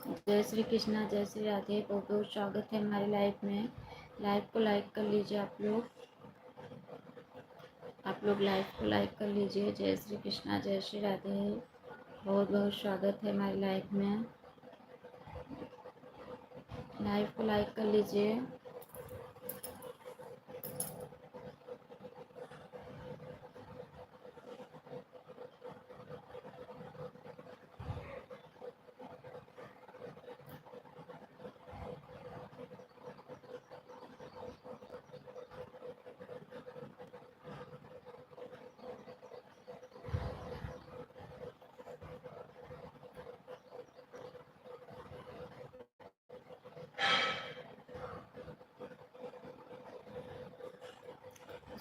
जय श्री कृष्णा, जय श्री राधे। बहुत बहुत स्वागत है हमारी लाइफ में। लाइव को लाइक कर लीजिए आप लोग लाइव को लाइक कर लीजिए। जय श्री कृष्णा, जय श्री राधे। बहुत बहुत स्वागत है हमारी लाइफ में। लाइव को लाइक कर लीजिए।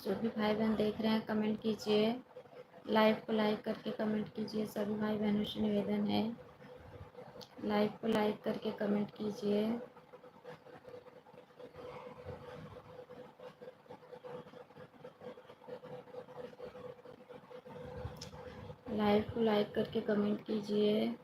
जो भी भाई बहन देख रहे हैं कमेंट कीजिए। लाइव को लाइक करके कमेंट कीजिए। सभी भाई बहनों से निवेदन है, लाइव को लाइक करके कमेंट कीजिए। लाइव को लाइक करके कमेंट कीजिए।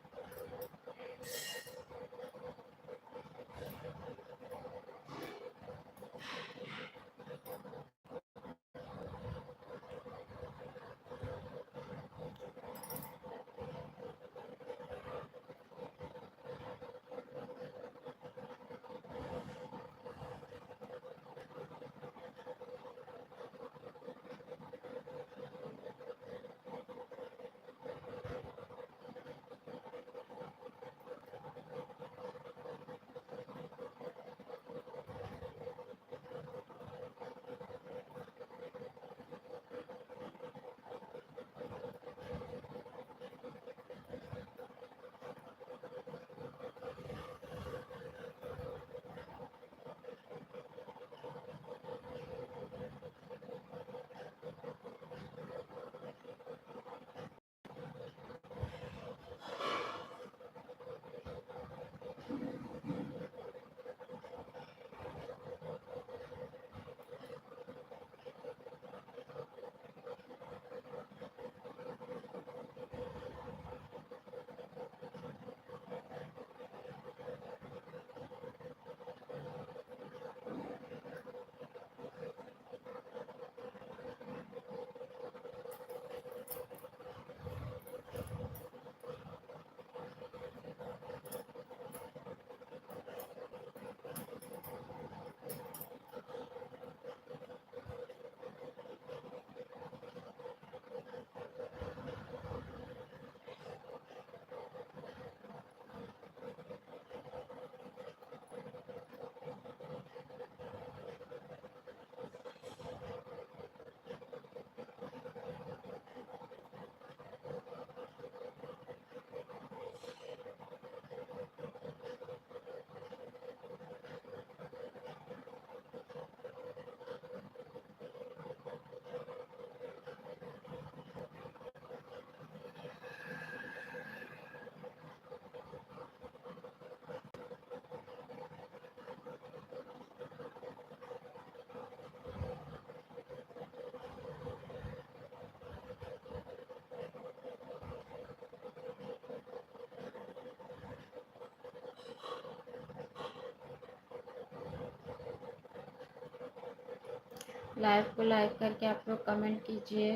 लाइव को लाइक करके आप लोग कमेंट कीजिए।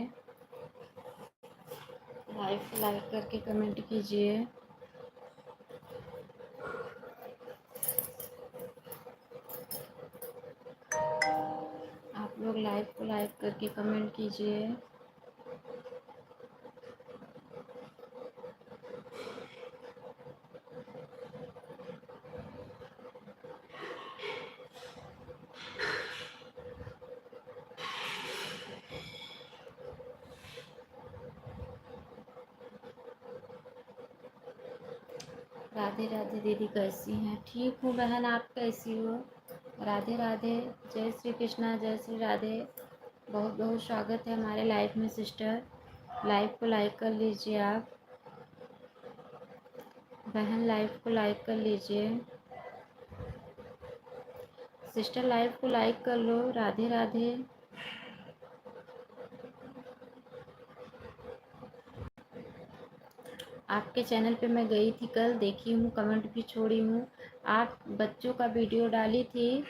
लाइव को लाइक करके कमेंट कीजिए। आप लोग लाइव को लाइक करके कमेंट कीजिए। राधे राधे दीदी, कैसी हैं? ठीक हूँ बहन, आप कैसी हो? राधे राधे। जय श्री कृष्णा, जय श्री राधे। बहुत बहुत स्वागत है हमारे लाइफ में सिस्टर। लाइव को लाइक कर लीजिए आप बहन, लाइव को लाइक कर लीजिए। सिस्टर लाइव को लाइक कर लो। राधे राधे। आपके चैनल पे मैं गई थी कल, देखी हूँ, कमेंट भी छोड़ी हूँ। आप बच्चों का वीडियो डाली थी,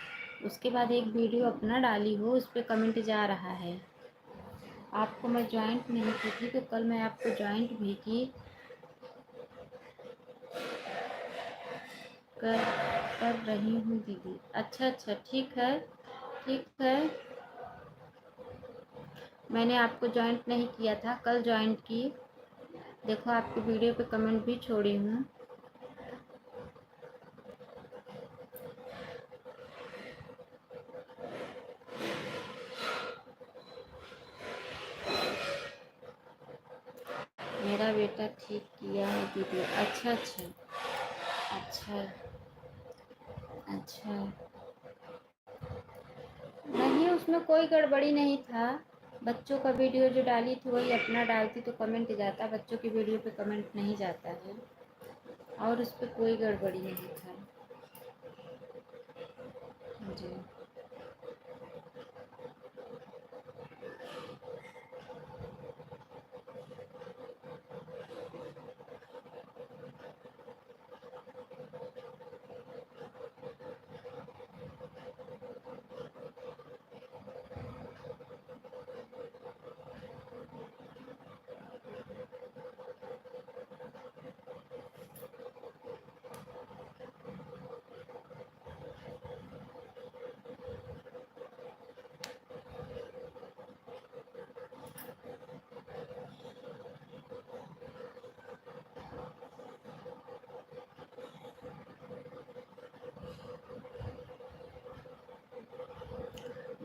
उसके बाद एक वीडियो अपना डाली हो, उस पर कमेंट जा रहा है। आपको मैं ज्वाइंट नहीं की थी, तो कल मैं आपको ज्वाइंट भी की कर कर रही हूँ दीदी। अच्छा अच्छा, ठीक है ठीक है। मैंने आपको ज्वाइंट नहीं किया था, कल ज्वाइंट की। देखो आपकी वीडियो पे कमेंट भी छोड़ी हूँ। मेरा बेटा ठीक किया है दीदी। अच्छा अच्छा अच्छा अच्छा। नहीं, उसमें कोई गड़बड़ी नहीं था। बच्चों का वीडियो जो डाली थी वही अपना डालती तो कमेंट जाता, बच्चों की वीडियो पे कमेंट नहीं जाता है, और उस पर कोई गड़बड़ी नहीं था जी।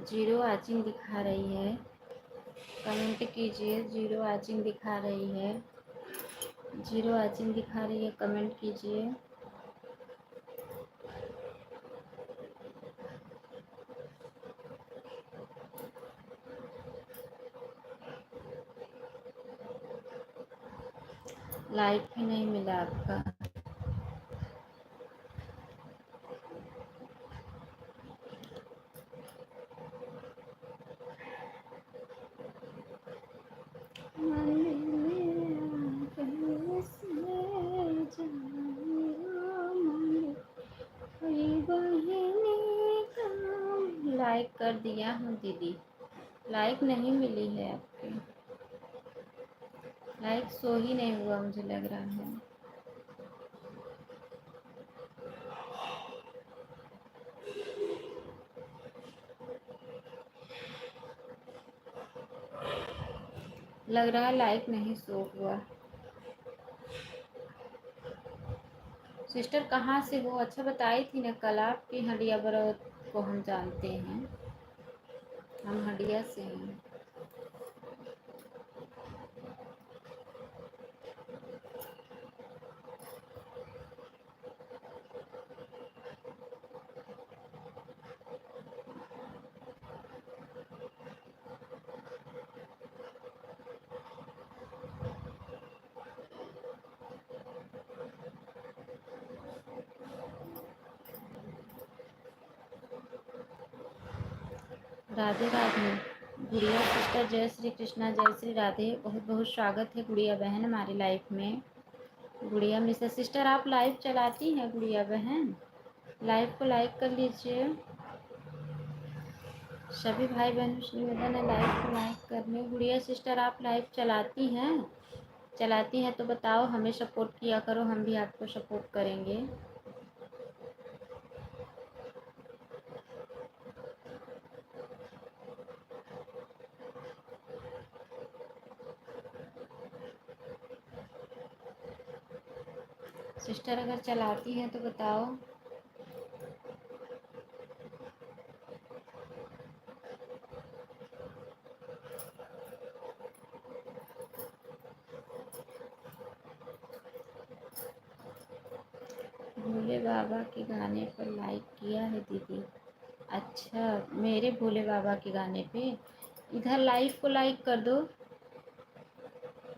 0 वॉचिंग दिखा रही है, कमेंट कीजिए। 0 वॉचिंग दिखा रही है, 0 वॉचिंग दिखा रही है, कमेंट कीजिए। लाइक ही नहीं मिला आपका। लाइक कर दिया हूँ दीदी, लाइक नहीं मिली है आपकी। लाइक शो ही नहीं हुआ, मुझे लग रहा है। लग रहा है लाइक नहीं शो हुआ। सिस्टर कहाँ से हो? अच्छा बताई थी ना कल आपकी हंडिया बरौत को हम जानते हैं, हम हंडिया से हैं। राधे राधे गुड़िया सिस्टर, जय श्री कृष्णा, जय श्री राधे। बहुत बहुत स्वागत है गुड़िया बहन हमारी लाइफ में। गुड़िया मिस्टर सिस्टर, आप लाइव चलाती हैं गुड़िया बहन? लाइव को लाइक कर लीजिए। सभी भाई बहन से निवेदन है लाइव को लाइक करने। गुड़िया सिस्टर, आप लाइव चलाती हैं? चलाती हैं तो बताओ, हमें सपोर्ट किया करो, हम भी आपको सपोर्ट करेंगे। सिस्टर अगर चलाती हैं तो बताओ। भोले बाबा के गाने पर लाइक किया है दीदी। अच्छा, मेरे भोले बाबा के गाने पे इधर लाइव को लाइक कर दो,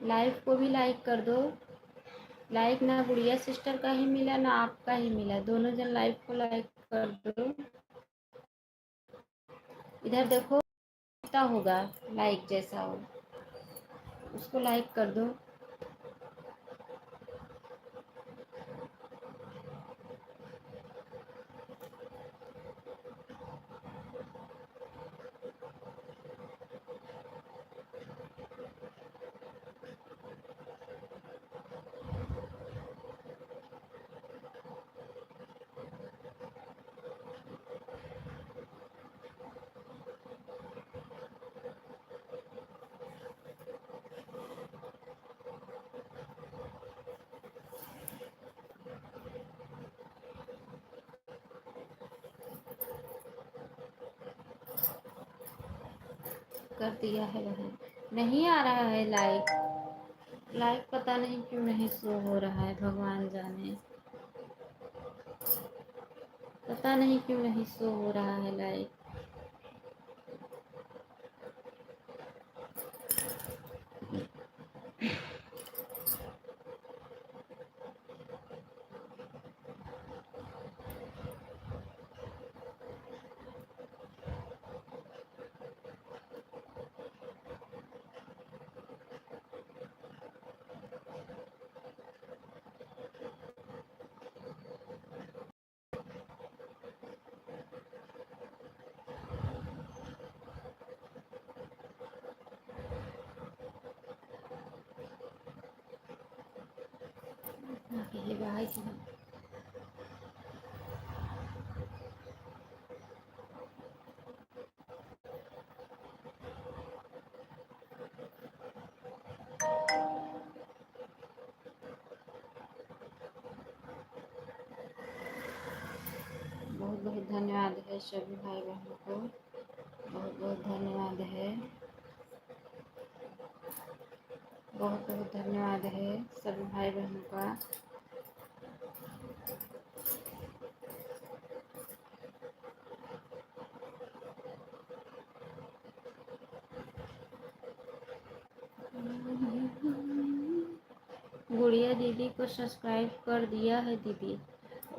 लाइव को भी लाइक कर दो। लाइक ना गुड़िया सिस्टर का ही मिला ना आपका ही मिला, दोनों जन लाइव को लाइक कर दो। इधर देखो कितना होगा, लाइक जैसा हो उसको लाइक कर दो। कर दिया है बहन। नहीं आ रहा है लाइक। लाइक पता नहीं क्यों नहीं शो हो रहा है, भगवान जाने। पता नहीं क्यों नहीं शो हो रहा है लाइक। अकेले बाहर की बहुत बहुत धन्यवाद है सभी भाई बहनों को। बहुत बहुत धन्यवाद है। बहुत बहुत धन्यवाद है सभी भाई बहनों का। गुड़िया दीदी को सब्सक्राइब कर दिया है दीदी।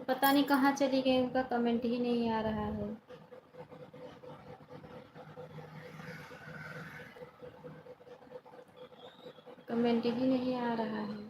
पता नहीं कहाँ चली गई, उनका कमेंट ही नहीं आ रहा है। कमेंट ही नहीं आ रहा है।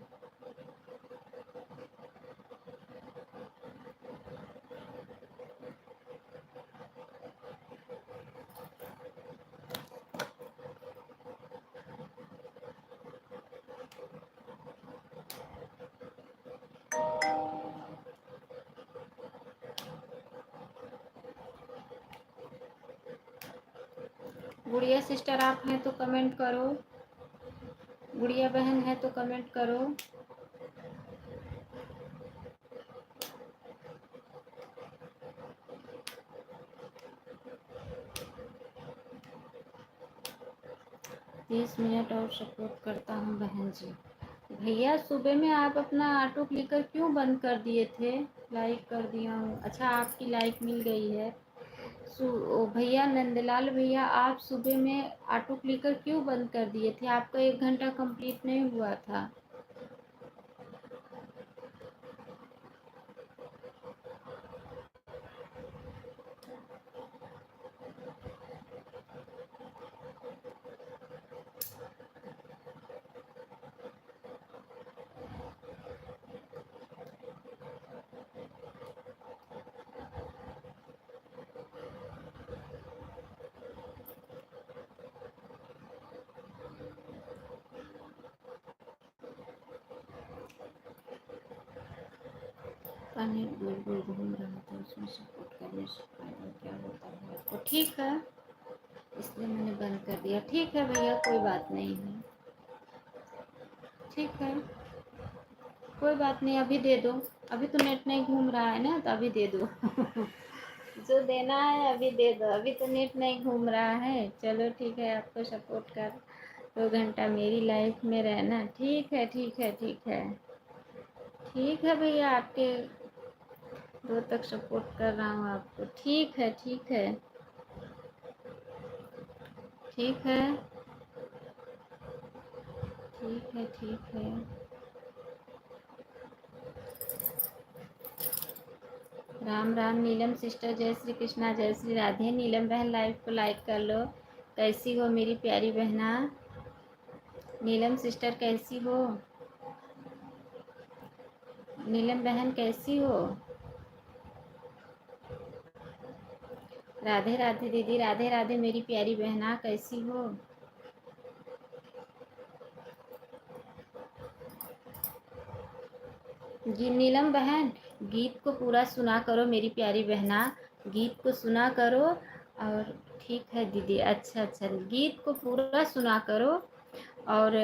गुड़िया सिस्टर आप हैं तो कमेंट करो। गुड़िया बहन है तो कमेंट करो। 30 मिनट और सपोर्ट करता हूँ बहन जी। भैया सुबह में आप अपना ऑटो क्लिकर क्यों बंद कर दिए थे? लाइक कर दिया हूँ। अच्छा आपकी लाइक मिल गई है। ओ भैया नंदलाल भैया, आप सुबह में ऑटो क्लिकर क्यों बंद कर दिए थे? आपका 1 घंटा कंप्लीट नहीं हुआ था। नेट गोल गोल घूम रहा था, उसमें सपोर्ट करने से फायदा क्या होता है आपको? ठीक है, इसलिए मैंने बंद कर दिया। ठीक है भैया, कोई बात नहीं है। ठीक है, कोई बात नहीं, अभी दे दो। अभी तो नेट नहीं घूम रहा है ना, तो अभी दे दो। जो देना है अभी दे दो। अभी तो नेट नहीं घूम रहा है। चलो ठीक है, आपको सपोर्ट कर 2 घंटा मेरी लाइफ में रहना। ठीक है ठीक है ठीक है। ठीक है भैया, आपके 2 तक सपोर्ट कर रहा हूँ आपको। ठीक है ठीक है ठीक है ठीक है ठीक है। राम राम नीलम सिस्टर, जय श्री कृष्णा, जय श्री राधे। नीलम बहन लाइव को लाइक कर लो। कैसी हो मेरी प्यारी बहना? नीलम सिस्टर कैसी हो? नीलम बहन कैसी हो? राधे राधे दीदी, राधे राधे मेरी प्यारी बहना, कैसी हो? जी नीलम बहन, गीत को पूरा सुना करो मेरी प्यारी बहना। गीत को सुना करो। और ठीक है दीदी, अच्छा अच्छा, गीत को पूरा सुना करो और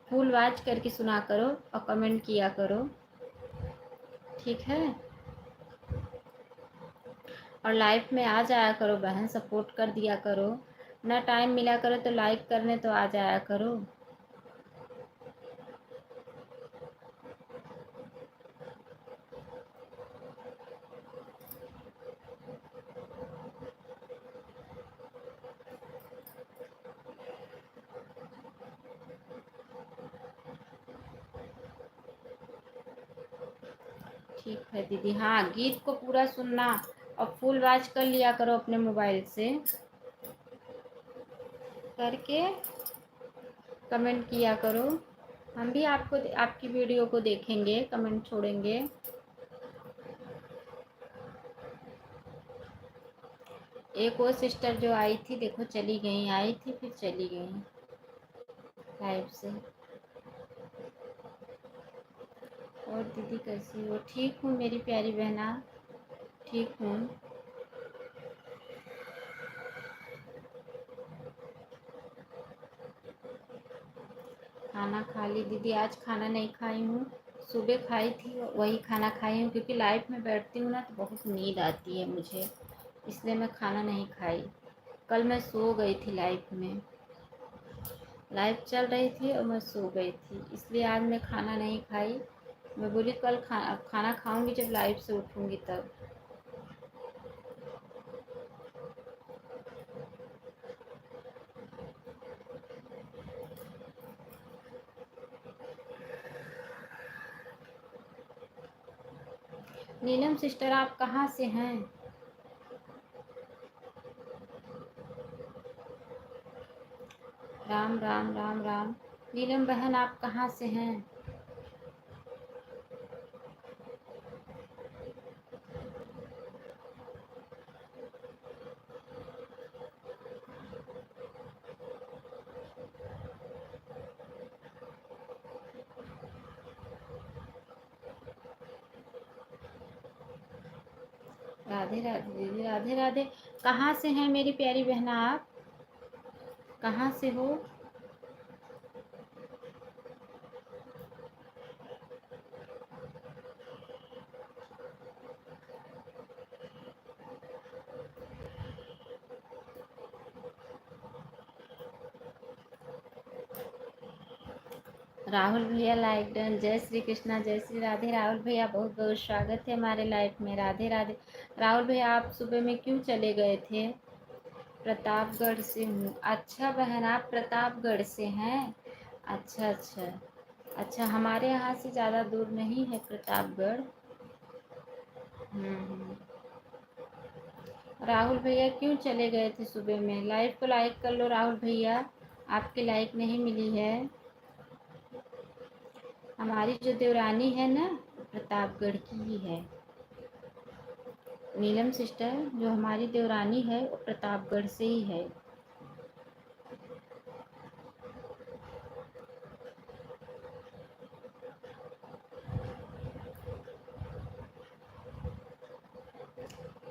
फुल वॉच करके सुना करो और कमेंट किया करो। ठीक है, और लाइफ में आ जाया करो बहन, सपोर्ट कर दिया करो। ना टाइम मिला करो तो लाइक करने तो आ जाया करो। ठीक है दीदी। हाँ, गीत को पूरा सुनना और फुल वॉच कर लिया करो अपने मोबाइल से, करके कमेंट किया करो। हम भी आपको आपकी वीडियो को देखेंगे, कमेंट छोड़ेंगे। एक वो सिस्टर जो आई थी देखो चली गई, आई थी फिर चली गई लाइव से। और दीदी कैसी हो? ठीक हूँ मेरी प्यारी बहना, ठीक हूँ। खाना खा ली दीदी? आज खाना नहीं खाई हूँ, सुबह खाई थी वही खाना खाई हूँ, क्योंकि लाइव में बैठती हूँ ना तो बहुत नींद आती है मुझे, इसलिए मैं खाना नहीं खाई। कल मैं सो गई थी लाइव में, लाइव चल रही थी और मैं सो गई थी, इसलिए आज मैं खाना नहीं खाई। मैं बोली कल खाना खाऊंगी जब लाइव से उठूंगी तब। नीलम सिस्टर आप कहाँ से हैं? राम राम राम राम। नीलम बहन आप कहाँ से हैं? राधे राधे दीदी, राधे राधे। कहाँ से हैं मेरी प्यारी बहना आप? कहाँ से हो? राहुल भैया लाइक डन। जय श्री कृष्णा, जय श्री राधे। राहुल भैया बहुत बहुत स्वागत है हमारे लाइफ में। राधे राधे। राहुल भैया आप सुबह में क्यों चले गए थे? प्रतापगढ़ से हूँ। अच्छा बहन आप प्रतापगढ़ से हैं? अच्छा अच्छा। अच्छा, हमारे यहाँ से ज़्यादा दूर नहीं है प्रतापगढ़। हम्म। राहुल भैया क्यों चले गए थे सुबह में? लाइव को लाइक कर लो राहुल भैया, आपकी लाइक नहीं मिली है। हमारी जो देवरानी है ना प्रतापगढ़ की ही है। नीलम सिस्टर जो हमारी देवरानी है वो प्रतापगढ़ से ही है।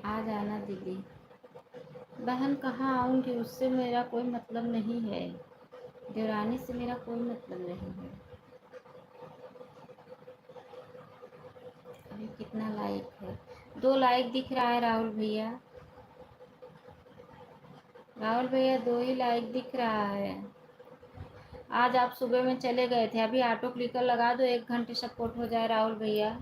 आ जाना दीदी। बहन कहाँ आऊँगी, उससे मेरा कोई मतलब नहीं है, देवरानी से मेरा कोई मतलब नहीं है। अभी कितना लाइक है? 2 लाइक दिख रहा है राहुल भैया। राहुल भैया 2 ही लाइक दिख रहा है। आज आप सुबह में चले गए थे, अभी ऑटो क्लिकर लगा दो, 1 घंटे सपोर्ट हो जाए राहुल भैया।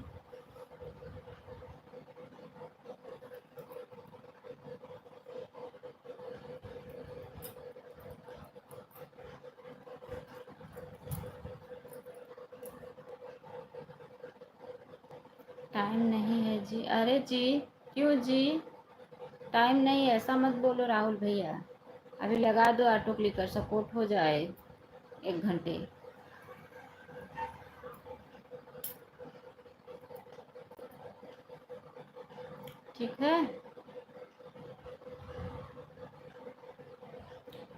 टाइम नहीं है जी? अरे जी क्यों जी? टाइम नहीं है ऐसा मत बोलो राहुल भैया। अभी लगा दो ऑटो क्लिकर, सपोर्ट हो जाए 1 घंटे। ठीक है।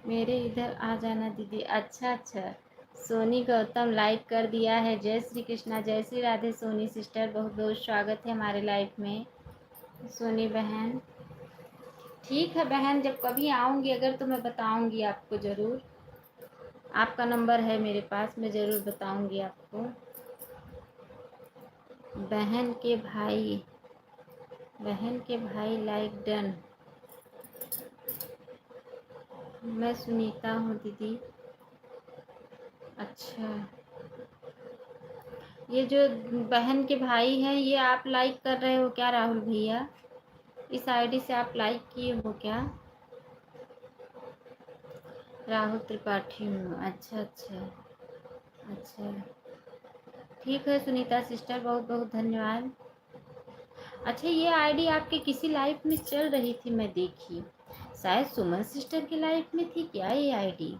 मेरे इधर आ जाना दीदी। अच्छा अच्छा। सोनी गौतम लाइक कर दिया है। जय श्री कृष्णा, जय श्री राधे। सोनी सिस्टर बहुत बहुत स्वागत है हमारे लाइफ में। सोनी बहन ठीक है बहन, जब कभी आऊँगी अगर तो मैं बताऊँगी आपको ज़रूर। आपका नंबर है मेरे पास, मैं ज़रूर बताऊँगी आपको। बहन के भाई, बहन के भाई लाइक डन। मैं सुनीता हूँ दीदी। अच्छा, ये जो बहन के भाई हैं ये आप लाइक कर रहे हो क्या राहुल भैया? इस आईडी से आप लाइक किए हो क्या? राहुल त्रिपाठी हूँ। अच्छा अच्छा अच्छा, ठीक है सुनीता सिस्टर, बहुत बहुत धन्यवाद। अच्छा, ये आईडी आपके किसी लाइफ में चल रही थी, मैं देखी, शायद सुमन सिस्टर की लाइफ में थी क्या ये आईडी?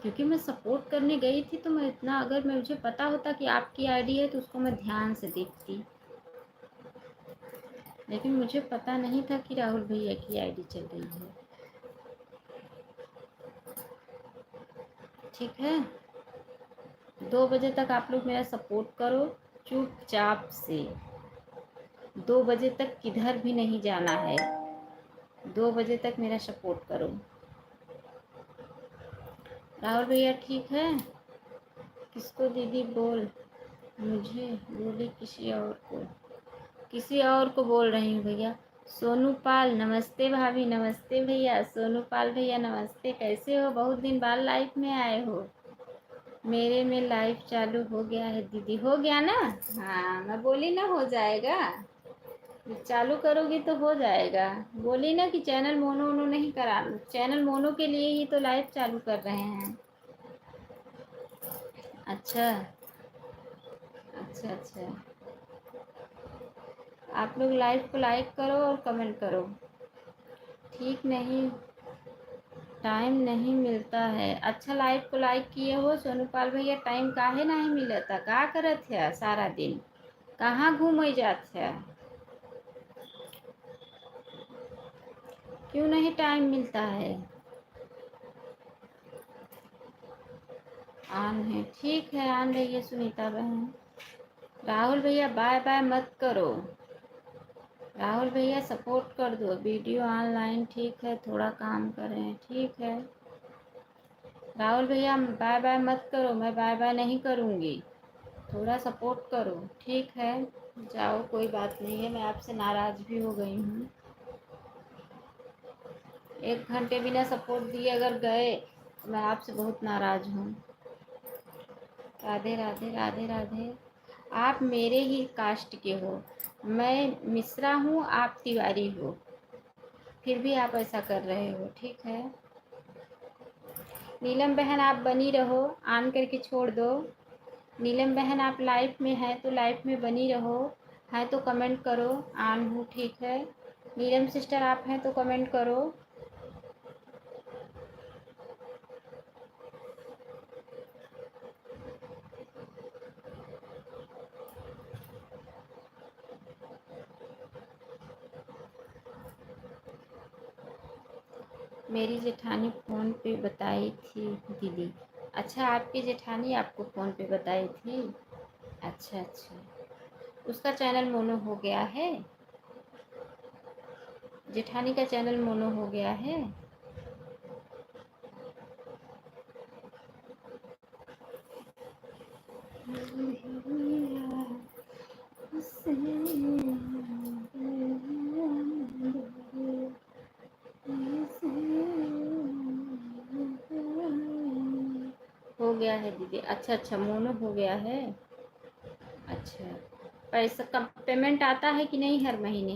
क्योंकि मैं सपोर्ट करने गई थी तो मैं इतना, अगर मैं मुझे पता होता कि आपकी आईडी है तो उसको मैं ध्यान से देखती, लेकिन मुझे पता नहीं था कि राहुल भैया की आईडी चल रही है। ठीक है, 2 बजे तक आप लोग मेरा सपोर्ट करो चुपचाप से। 2 बजे तक किधर भी नहीं जाना है, 2 बजे तक मेरा सपोर्ट करो। राहुल भैया ठीक है? किसको दीदी बोल? मुझे बोली किसी और को, किसी और को बोल रही हूँ भैया। सोनू पाल नमस्ते भाभी, नमस्ते भैया। सोनू पाल भैया नमस्ते, कैसे हो? बहुत दिन बाद लाइफ में आए हो। मेरे में लाइफ चालू हो गया है दीदी, हो गया ना? हाँ, मैं बोली ना हो जाएगा, चालू करोगी तो हो जाएगा। बोली ना कि चैनल मोनो वोनो नहीं करा, चैनल मोनो के लिए ही तो लाइव चालू कर रहे हैं। अच्छा अच्छा अच्छा, आप लोग लाइव को लाइक करो और कमेंट करो। ठीक नहीं, टाइम नहीं मिलता है। अच्छा, लाइव को लाइक किए हो सोनू पाल भैया, टाइम काहे नहीं मिलता? का करत है सारा दिन? कहाँ घूमे जात है? क्यों नहीं टाइम मिलता है? ऑन है, ठीक है, ऑन रहिए सुनीता बहन। राहुल भैया बाय बाय मत करो, राहुल भैया सपोर्ट कर दो, वीडियो ऑनलाइन, ठीक है, थोड़ा काम करें, ठीक है। राहुल भैया बाय बाय मत करो, मैं बाय बाय नहीं करूँगी, थोड़ा सपोर्ट करो, ठीक है। जाओ, कोई बात नहीं है, मैं आपसे नाराज़ भी हो गई हूँ। 1 घंटे बिना सपोर्ट दिए अगर गए तो मैं आपसे बहुत नाराज़ हूँ। राधे राधे राधे राधे। आप मेरे ही कास्ट के हो, मैं मिश्रा हूँ, आप तिवारी हो, फिर भी आप ऐसा कर रहे हो, ठीक है। नीलम बहन आप बनी रहो, ऑन करके छोड़ दो। नीलम बहन आप लाइव में हैं तो लाइव में बनी रहो, है तो कमेंट करो, ऑन हूँ, ठीक है। नीलम सिस्टर आप हैं तो कमेंट करो। मेरी जेठानी फ़ोन पे बताई थी दीदी। अच्छा, आपकी जेठानी आपको फ़ोन पे बताई थी? अच्छा अच्छा, उसका चैनल मोनो हो गया है? जेठानी का चैनल मोनो हो गया है? हो गया है दीदी, अच्छा अच्छा, मोनो हो गया है। अच्छा, पैसा कब पेमेंट आता है कि नहीं हर महीने?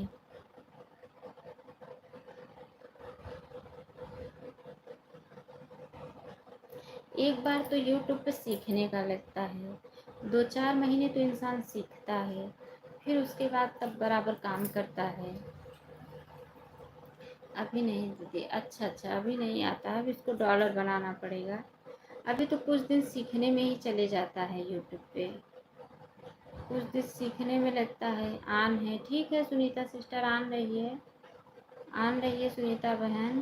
एक बार तो यूट्यूब पे सीखने का लगता है, 2-4 महीने तो इंसान सीखता है, फिर उसके बाद तब बराबर काम करता है। अभी नहीं दीदी, अच्छा अच्छा, अभी नहीं आता है, अभी इसको डॉलर बनाना पड़ेगा। अभी तो कुछ दिन सीखने में ही चले जाता है यूट्यूब पे, कुछ दिन सीखने में लगता है। ऑन है, ठीक है सुनीता सिस्टर, ऑन रहिए, ऑन रहिए सुनीता बहन,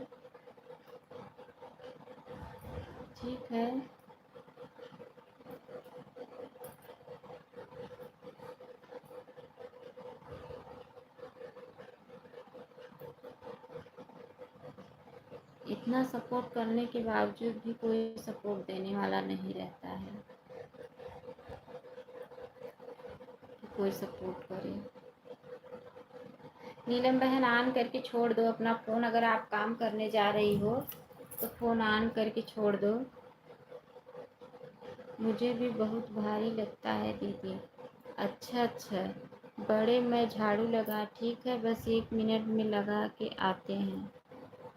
ठीक है। इतना सपोर्ट करने के बावजूद भी कोई सपोर्ट देने वाला नहीं रहता है कि कोई सपोर्ट करे। नीलम बहन ऑन करके छोड़ दो अपना फ़ोन, अगर आप काम करने जा रही हो तो फ़ोन ऑन करके छोड़ दो। मुझे भी बहुत भारी लगता है दीदी। अच्छा अच्छा, बड़े मैं झाड़ू लगा, ठीक है, बस 1 मिनट में लगा के आते हैं।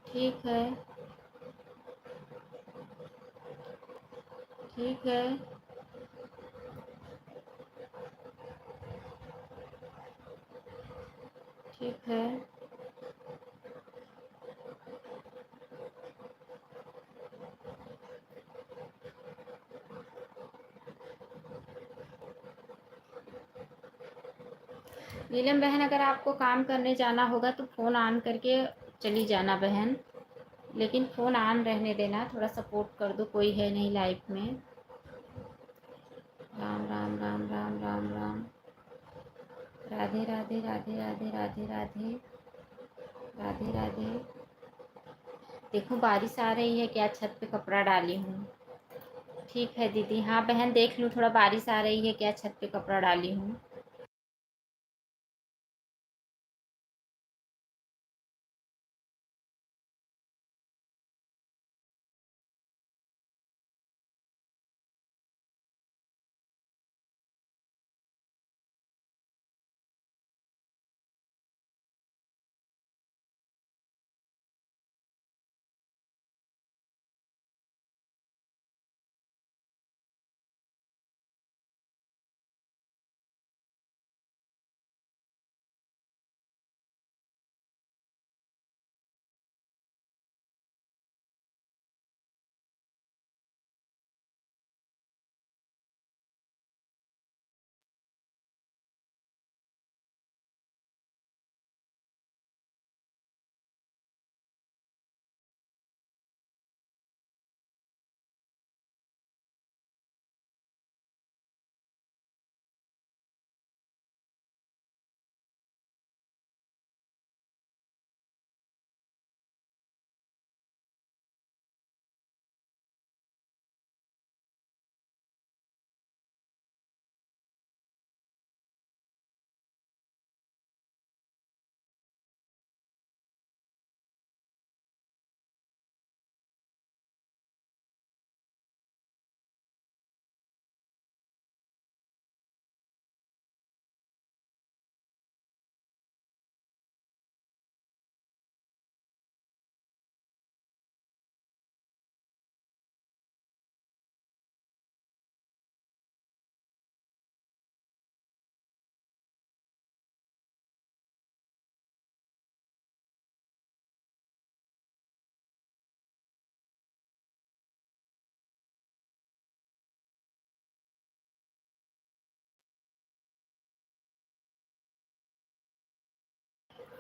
ठीक है, ठीक है। ठीक है। नीलम बहन, अगर आपको काम करने जाना होगा तो फ़ोन ऑन करके चली जाना बहन, लेकिन फ़ोन ऑन रहने देना, थोड़ा सपोर्ट कर दो, कोई है नहीं लाइफ में। राम राम राम राम राम राम। राधे राधे राधे राधे राधे राधे राधे राधे। देखो बारिश आ रही है क्या, छत पे कपड़ा डाली हूँ। ठीक है दीदी। हाँ बहन, देख लूँ, थोड़ा बारिश आ रही है क्या, छत पे कपड़ा डाली हूँ।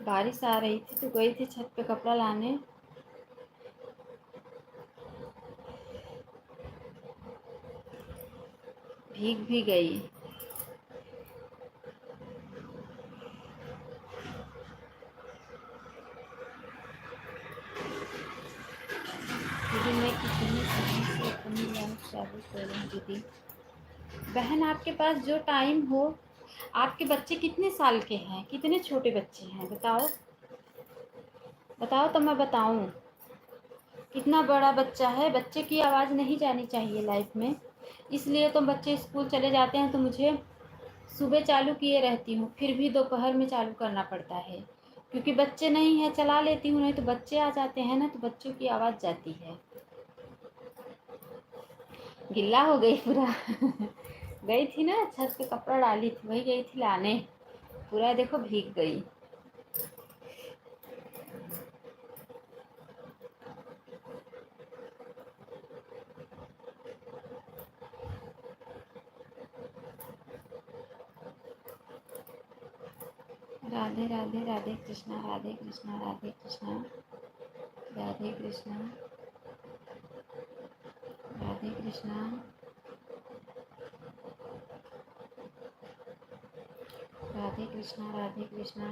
बारिश आ रही थी तो गई थी छत पे कपड़ा लाने। भीग भी गई। दीदी मैं कितनी समय से अपनी लाइफ चालू करूँ दीदी। बहन आपके पास जो टाइम हो। आपके बच्चे कितने साल के हैं, कितने छोटे बच्चे हैं, बताओ। बताओ तो मैं बताऊं। कितना बड़ा बच्चा है, बच्चे की आवाज़ नहीं जानी चाहिए लाइफ में। इसलिए तो बच्चे स्कूल चले जाते हैं तो मुझे सुबह चालू किए रहती हूँ, फिर भी दोपहर में चालू करना पड़ता है, क्योंकि बच्चे नहीं हैं, चला लेती हूँ, नहीं तो बच्चे आ जाते हैं ना, तो बच्चों की आवाज़ जाती है। गिल्ला हो गई पूरा। गई थी ना छत पे कपड़ा डाली थी, वही गई थी लाने, पूरा देखो भीग गई। राधे राधे राधे कृष्णा राधे कृष्णा राधे कृष्णा राधे कृष्णा राधे कृष्णा राधे कृष्णा राधे कृष्णा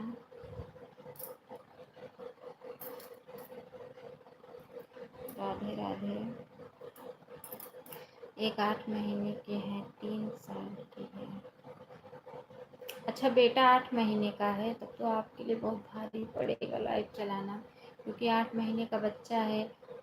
राधे राधे। एक 8 महीने के हैं, 3 साल के हैं। अच्छा बेटा 8 महीने का है, तब तो आपके लिए बहुत भारी पड़ेगा लाइफ चलाना, क्योंकि 8 महीने का बच्चा है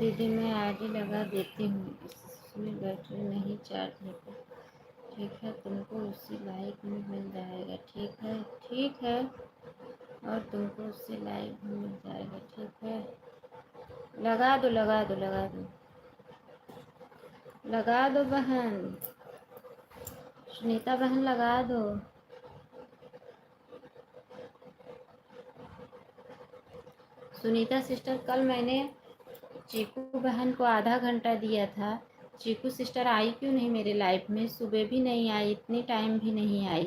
दीदी मैं आईडी लगा देती हूँ, इसमें बैटरी नहीं चार्ज होती। ठीक है, तुमको उसी लाइक में मिल जाएगा। ठीक है, ठीक है, और तुमको उससे लाइक भी मिल जाएगा। ठीक है, लगा दो लगा दो लगा दो लगा दो बहन, सुनीता बहन लगा दो। सुनीता सिस्टर, कल मैंने चीकू बहन को आधा घंटा दिया था। चीकू सिस्टर आई क्यों नहीं मेरे लाइफ में? सुबह भी नहीं आई, इतनी टाइम भी नहीं आई।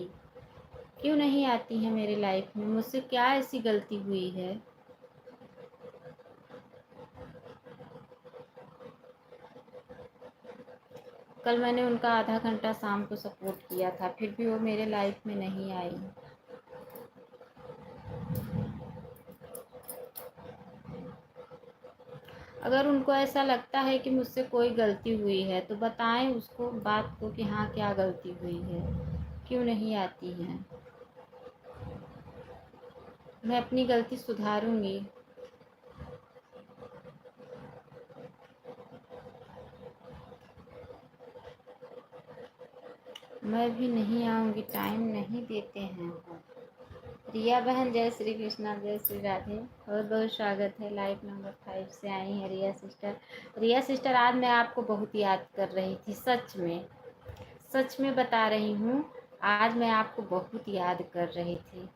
क्यों नहीं आती है मेरे लाइफ में? मुझसे क्या ऐसी गलती हुई है? कल मैंने उनका आधा घंटा शाम को सपोर्ट किया था, फिर भी वो मेरे लाइफ में नहीं आई। अगर उनको ऐसा लगता है कि मुझसे कोई गलती हुई है तो बताएं उसको, बात को, कि हाँ क्या गलती हुई है, क्यों नहीं आती है। मैं अपनी गलती सुधारूंगी। मैं भी नहीं आऊँगी, टाइम नहीं देते हैं वो। रिया बहन, जय श्री कृष्णा, जय श्री राधे, बहुत बहुत स्वागत है। लाइव नंबर 5 से आई हैं रिया सिस्टर। रिया सिस्टर, आज मैं आपको बहुत याद कर रही थी, सच में बता रही हूँ। आज मैं आपको बहुत याद कर रही थी।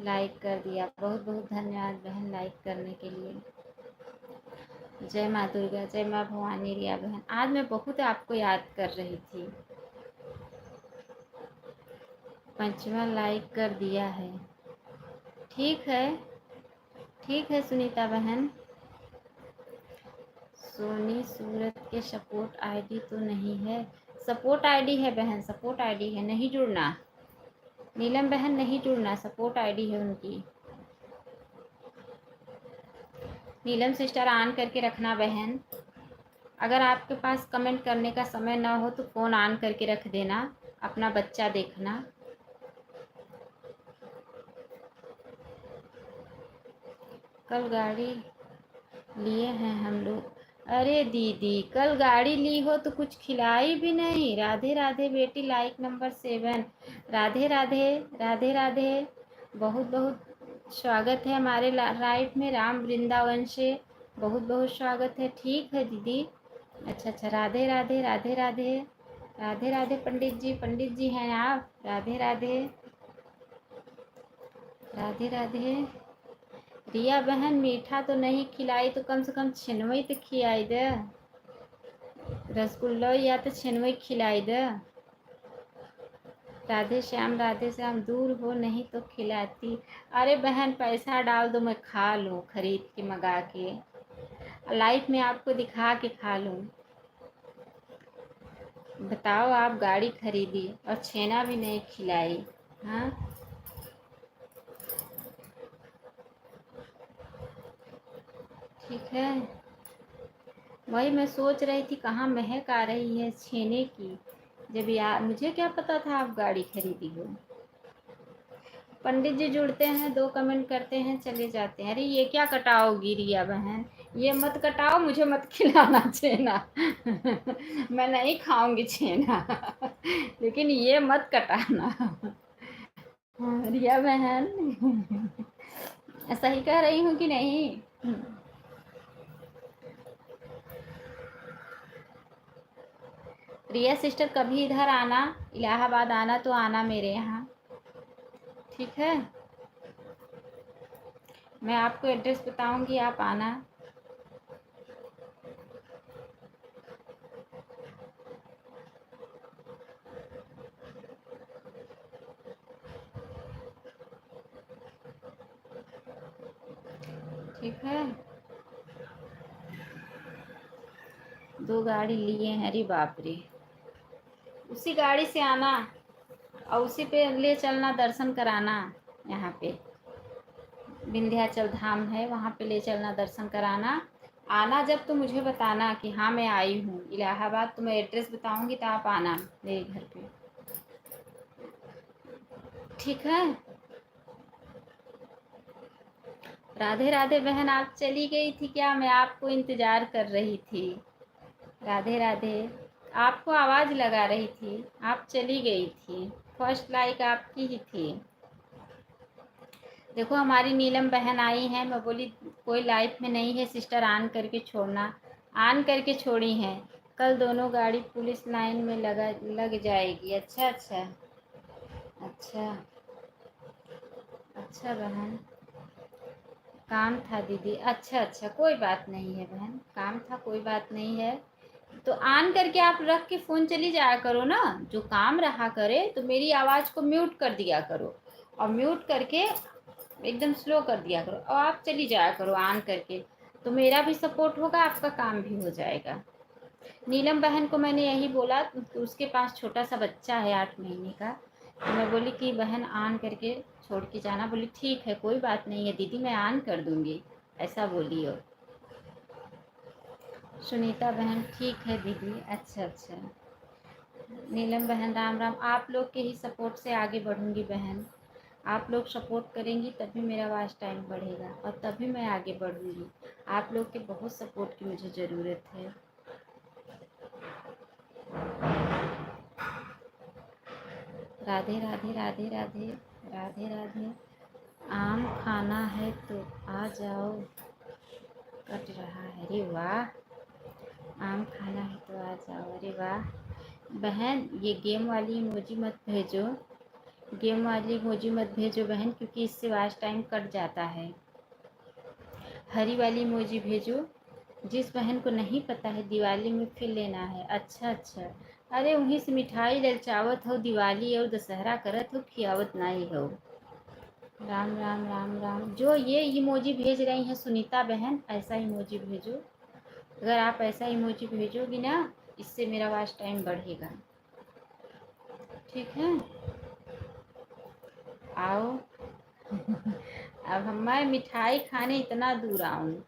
लाइक कर दिया, बहुत बहुत धन्यवाद बहन लाइक करने के लिए। जय माँ दुर्गा, जय माँ भवानी। रिया बहन, आज मैं बहुत आपको याद कर रही थी। 5वां लाइक कर दिया है। ठीक है, ठीक है सुनीता बहन। सोनी सूरत के सपोर्ट आईडी तो नहीं है? सपोर्ट आईडी है बहन, सपोर्ट आईडी है, नहीं जुड़ना। नीलम बहन नहीं जुड़ना, सपोर्ट आईडी है उनकी। नीलम सिस्टर ऑन करके रखना बहन। अगर आपके पास कमेंट करने का समय ना हो तो फ़ोन ऑन करके रख देना, अपना बच्चा देखना। कल गाड़ी लिए हैं हम लोग। अरे दीदी, कल गाड़ी ली हो तो कुछ खिलाई भी नहीं। राधे राधे बेटी, लाइक नंबर 7। राधे राधे, राधे राधे, बहुत बहुत स्वागत है हमारे लाइफ में, राम वृंदावन से बहुत बहुत स्वागत है। ठीक है दीदी, अच्छा अच्छा, राधे राधे, राधे राधे, राधे राधे। पंडित जी हैं आप? राधे राधे, राधे राधे। रिया बहन, मीठा तो नहीं खिलाई तो कम से कम छिनवई तो खिलाई दे, रसगुल्लो या तो छिनवई खिलाई दे। राधे श्याम, दूर हो नहीं तो खिलाती। अरे बहन, पैसा डाल दो, मैं खा लूँ, खरीद के मंगा के, लाइफ में आपको दिखा के खा लूँ। बताओ, आप गाड़ी खरीदी और छेना भी नहीं खिलाई। हाँ, ठीक है। वही मैं सोच रही थी कहाँ महक आ रही है छेने की, जब यार मुझे क्या पता था आप गाड़ी खरीदी हो। पंडित जी जुड़ते हैं, 2 कमेंट करते हैं, चले जाते हैं। अरे ये क्या कटाओगी रिया बहन, ये मत कटाओ, मुझे मत खिलाना छेना। मैं नहीं खाऊंगी छेना। लेकिन ये मत कटाना। रिया बहन, सही कह रही हूँ कि नहीं? रिया सिस्टर, कभी इधर आना, इलाहाबाद आना तो आना मेरे यहाँ, ठीक है। मैं आपको एड्रेस बताऊंगी, आप आना। ठीक है, 2 गाड़ी लिए हैं, अरे बाप रे। उसी गाड़ी से आना और उसी पे ले चलना, दर्शन कराना। यहाँ पे विंध्याचल धाम है, वहाँ पे ले चलना, दर्शन कराना। आना जब तो मुझे बताना कि हाँ मैं आई हूँ इलाहाबाद, तो मैं एड्रेस बताऊंगी तो आप आना मेरे घर पे, ठीक है। राधे राधे बहन, आप चली गई थी क्या? मैं आपको इंतज़ार कर रही थी। राधे राधे, आपको आवाज़ लगा रही थी, आप चली गई थी। फर्स्ट लाइक आपकी ही थी। देखो हमारी नीलम बहन आई हैं, मैं बोली कोई लाइफ में नहीं है सिस्टर, ऑन करके छोड़ना। ऑन करके छोड़ी हैं। कल दोनों गाड़ी पुलिस लाइन में लग जाएगी। अच्छा अच्छा। अच्छा अच्छा बहन, काम था दीदी। अच्छा अच्छा, कोई बात नहीं है बहन, काम था, कोई बात नहीं है। तो ऑन करके आप रख के फ़ोन चली जाया करो ना। जो काम रहा करे तो मेरी आवाज़ को म्यूट कर दिया करो, और म्यूट करके एकदम स्लो कर दिया करो, और आप चली जाया करो ऑन करके। तो मेरा भी सपोर्ट होगा, आपका काम भी हो जाएगा। नीलम बहन को मैंने यही बोला, तो उसके पास छोटा सा बच्चा है 8 महीने का। तो मैं बोली कि बहन ऑन करके छोड़ के जाना। बोली ठीक है, कोई बात नहीं है दीदी, मैं ऑन कर दूँगी, ऐसा बोली। और सुनीता बहन ठीक है दीदी। अच्छा अच्छा। नीलम बहन राम राम। आप लोग के ही सपोर्ट से आगे बढ़ूँगी बहन। आप लोग सपोर्ट करेंगी तभी मेरा वॉच टाइम बढ़ेगा, और तभी मैं आगे बढ़ूँगी। आप लोग के बहुत सपोर्ट की मुझे ज़रूरत है। राधे राधे राधे राधे राधे राधे। आम खाना है तो आ जाओ। कट रहा है, अरे वाह। आम खाना है तो आ जाओ, अरे वाह। बहन ये गेम वाली इमोजी मत भेजो, गेम वाली इमोजी मत भेजो बहन, क्योंकि इससे वॉच टाइम कट जाता है। हरी वाली इमोजी भेजो। जिस बहन को नहीं पता है दिवाली में फिर लेना है। अच्छा अच्छा। अरे वहीं से मिठाई ललचावत हो, दिवाली और दशहरा करत हो, खियावत नहीं हो। राम राम राम राम। जो ये इमोजी भेज रही हैं सुनीता बहन, ऐसा इमोजी भेजो। अगर आप ऐसा इमोजी भेजोगी ना, इससे मेरा वॉच टाइम बढ़ेगा। ठीक है, आओ। अब मैं मिठाई खाने इतना दूर आऊँ?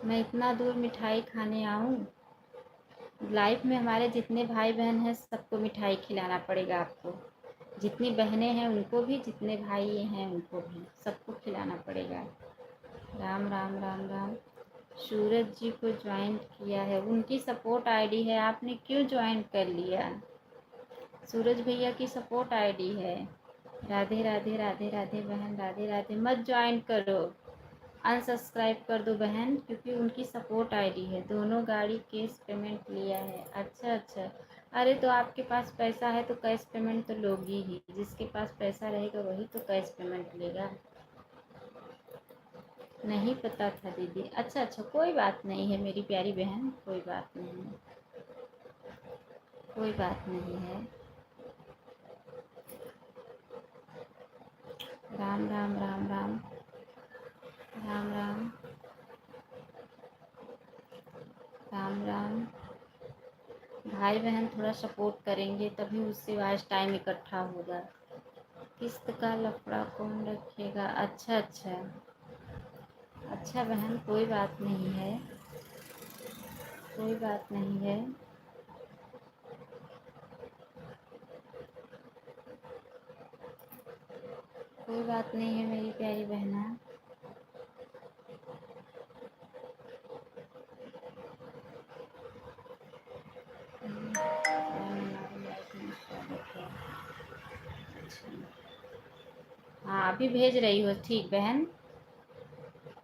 मैं इतना दूर मिठाई खाने आऊँ? लाइफ में हमारे जितने भाई बहन हैं सबको मिठाई खिलाना पड़ेगा आपको। जितनी बहनें हैं उनको भी, जितने भाई हैं उनको भी, सबको खिलाना पड़ेगा। राम राम राम राम। सूरज जी को ज्वाइन किया है, उनकी सपोर्ट आईडी है, आपने क्यों ज्वाइन कर लिया? सूरज भैया की सपोर्ट आईडी है। राधे राधे राधे राधे बहन, राधे राधे। मत ज्वाइन करो, अनसब्सक्राइब कर दो बहन, क्योंकि उनकी सपोर्ट आईडी है। दोनों गाड़ी कैश पेमेंट लिया है। अच्छा अच्छा। अरे तो आपके पास पैसा है तो कैश पेमेंट तो लोगी ही। जिसके पास पैसा रहेगा वही तो कैश पेमेंट लेगा। नहीं पता था दीदी। अच्छा अच्छा, कोई बात नहीं है मेरी प्यारी बहन, कोई बात नहीं है, कोई बात नहीं है। राम राम राम राम राम राम राम राम। भाई बहन थोड़ा सपोर्ट करेंगे तभी उससे आज टाइम इकट्ठा होगा। किस्त का लफड़ा कौन रखेगा? अच्छा अच्छा। अच्छा बहन, कोई बात नहीं है, कोई बात नहीं है। कोई बात नहीं है मेरी प्यारी बहना। हाँ अभी भेज रही हो, ठीक बहन।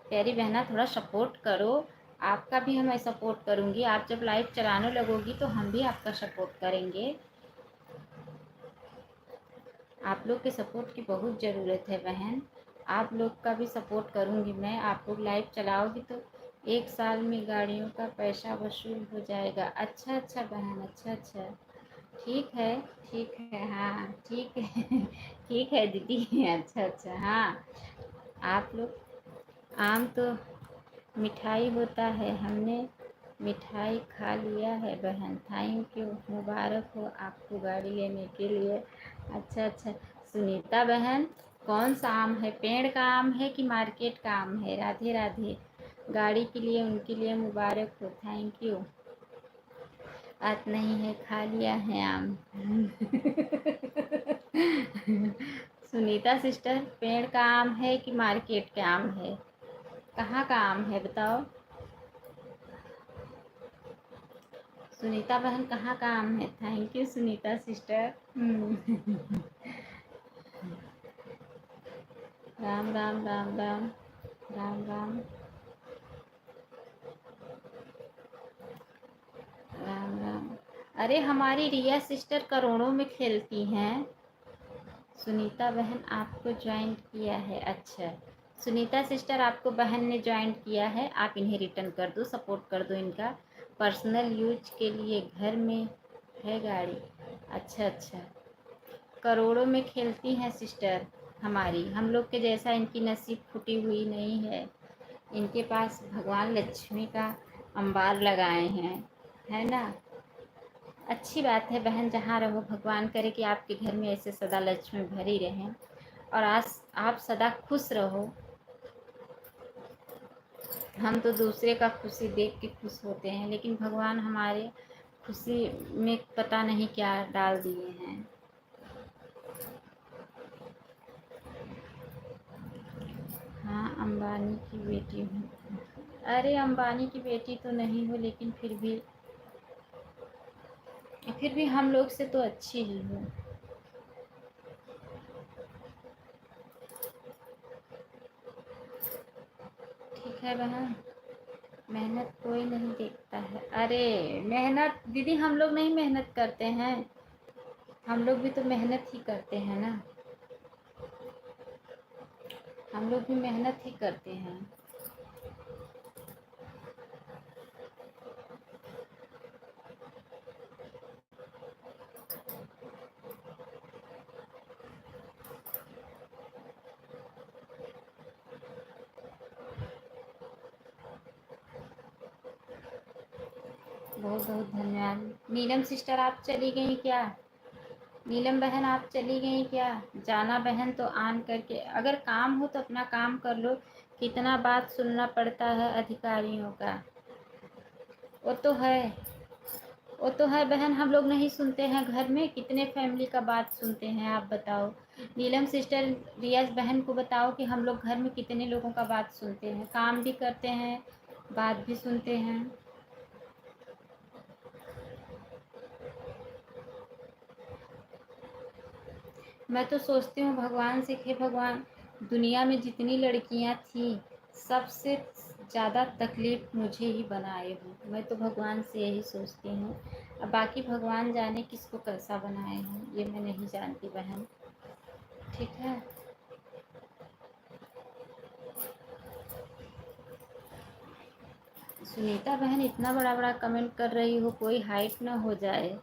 प्यारी बहना थोड़ा सपोर्ट करो। आपका भी मैं सपोर्ट करूँगी। आप जब लाइव चलाने लगोगी तो हम भी आपका सपोर्ट करेंगे। आप लोग के सपोर्ट की बहुत ज़रूरत है बहन। आप लोग का भी सपोर्ट करूँगी मैं। आप लोग लाइव चलाओगी तो 1 साल में गाड़ियों का पैसा वसूल हो जाएगा। अच्छा अच्छा बहन, अच्छा अच्छा। ठीक है, ठीक है, हाँ ठीक है। ठीक है दीदी। अच्छा अच्छा, हाँ। आप लोग, आम तो मिठाई होता है, हमने मिठाई खा लिया है बहन। थैंक यू, मुबारक हो आपको गाड़ी लेने के लिए। अच्छा अच्छा। सुनीता बहन, कौन सा आम है? पेड़ का आम है कि मार्केट का आम है? राधे राधे। गाड़ी के लिए उनके लिए मुबारक हो, थैंक यू। बात नहीं है, खा लिया है आम। सुनीता सिस्टर, पेड़ का आम है कि मार्केट का आम है? कहाँ का आम है बताओ? सुनीता बहन, कहाँ का आम है? Thank you Sunita sister. Ram Ram Ram Ram Ram Ram Ram Ram. अरे हमारी रिया सिस्टर करोड़ों में खेलती हैं। सुनीता बहन आपको ज्वाइन किया है? अच्छा, सुनीता सिस्टर आपको बहन ने ज्वाइन किया है, आप इन्हें रिटर्न कर दो, सपोर्ट कर दो इनका। पर्सनल यूज के लिए घर में है गाड़ी। अच्छा अच्छा, करोड़ों में खेलती हैं सिस्टर हमारी। हम लोग के जैसा इनकी नसीब फूटी हुई नहीं है। इनके पास भगवान लक्ष्मी का अंबार लगाए हैं, है ना। अच्छी बात है बहन, जहाँ रहो भगवान करे कि आपके घर में ऐसे सदा लक्ष्मी भरी रहें और आज आप सदा खुश रहो। हम तो दूसरे का खुशी देख के खुश होते हैं, लेकिन भगवान हमारे खुशी में पता नहीं क्या डाल दिए हैं। हाँ, अंबानी की बेटी हूँ। अरे अंबानी की बेटी तो नहीं हो, लेकिन फिर भी हम लोग से तो अच्छी ही हो। ठीक है बहन, मेहनत कोई नहीं देखता है। अरे मेहनत दीदी, हम लोग नहीं मेहनत करते हैं? हम लोग भी तो मेहनत ही करते हैं ना। हम लोग भी मेहनत ही करते हैं। बहुत बहुत धन्यवाद। नीलम सिस्टर आप चली गई क्या? नीलम बहन आप चली गई क्या? जाना बहन तो ऑन करके, अगर काम हो तो अपना काम कर लो। कितना बात सुनना पड़ता है अधिकारियों का। वो तो है, वो तो है बहन, हम लोग नहीं सुनते हैं घर में? कितने फैमिली का बात सुनते हैं आप बताओ। नीलम सिस्टर, रियाज बहन को बताओ कि हम लोग घर में कितने लोगों का बात सुनते हैं, काम भी करते हैं, बात भी सुनते हैं। मैं तो सोचती हूँ भगवान से, हे भगवान, दुनिया में जितनी लड़कियाँ थी सबसे ज़्यादा तकलीफ़ मुझे ही बनाए हो। मैं तो भगवान से यही सोचती हूँ। अब बाकी भगवान जाने किसको कैसा बनाए हैं, ये मैं नहीं जानती बहन। ठीक है। सुनीता बहन, इतना बड़ा बड़ा कमेंट कर रही हो, कोई हाइट ना हो जाए।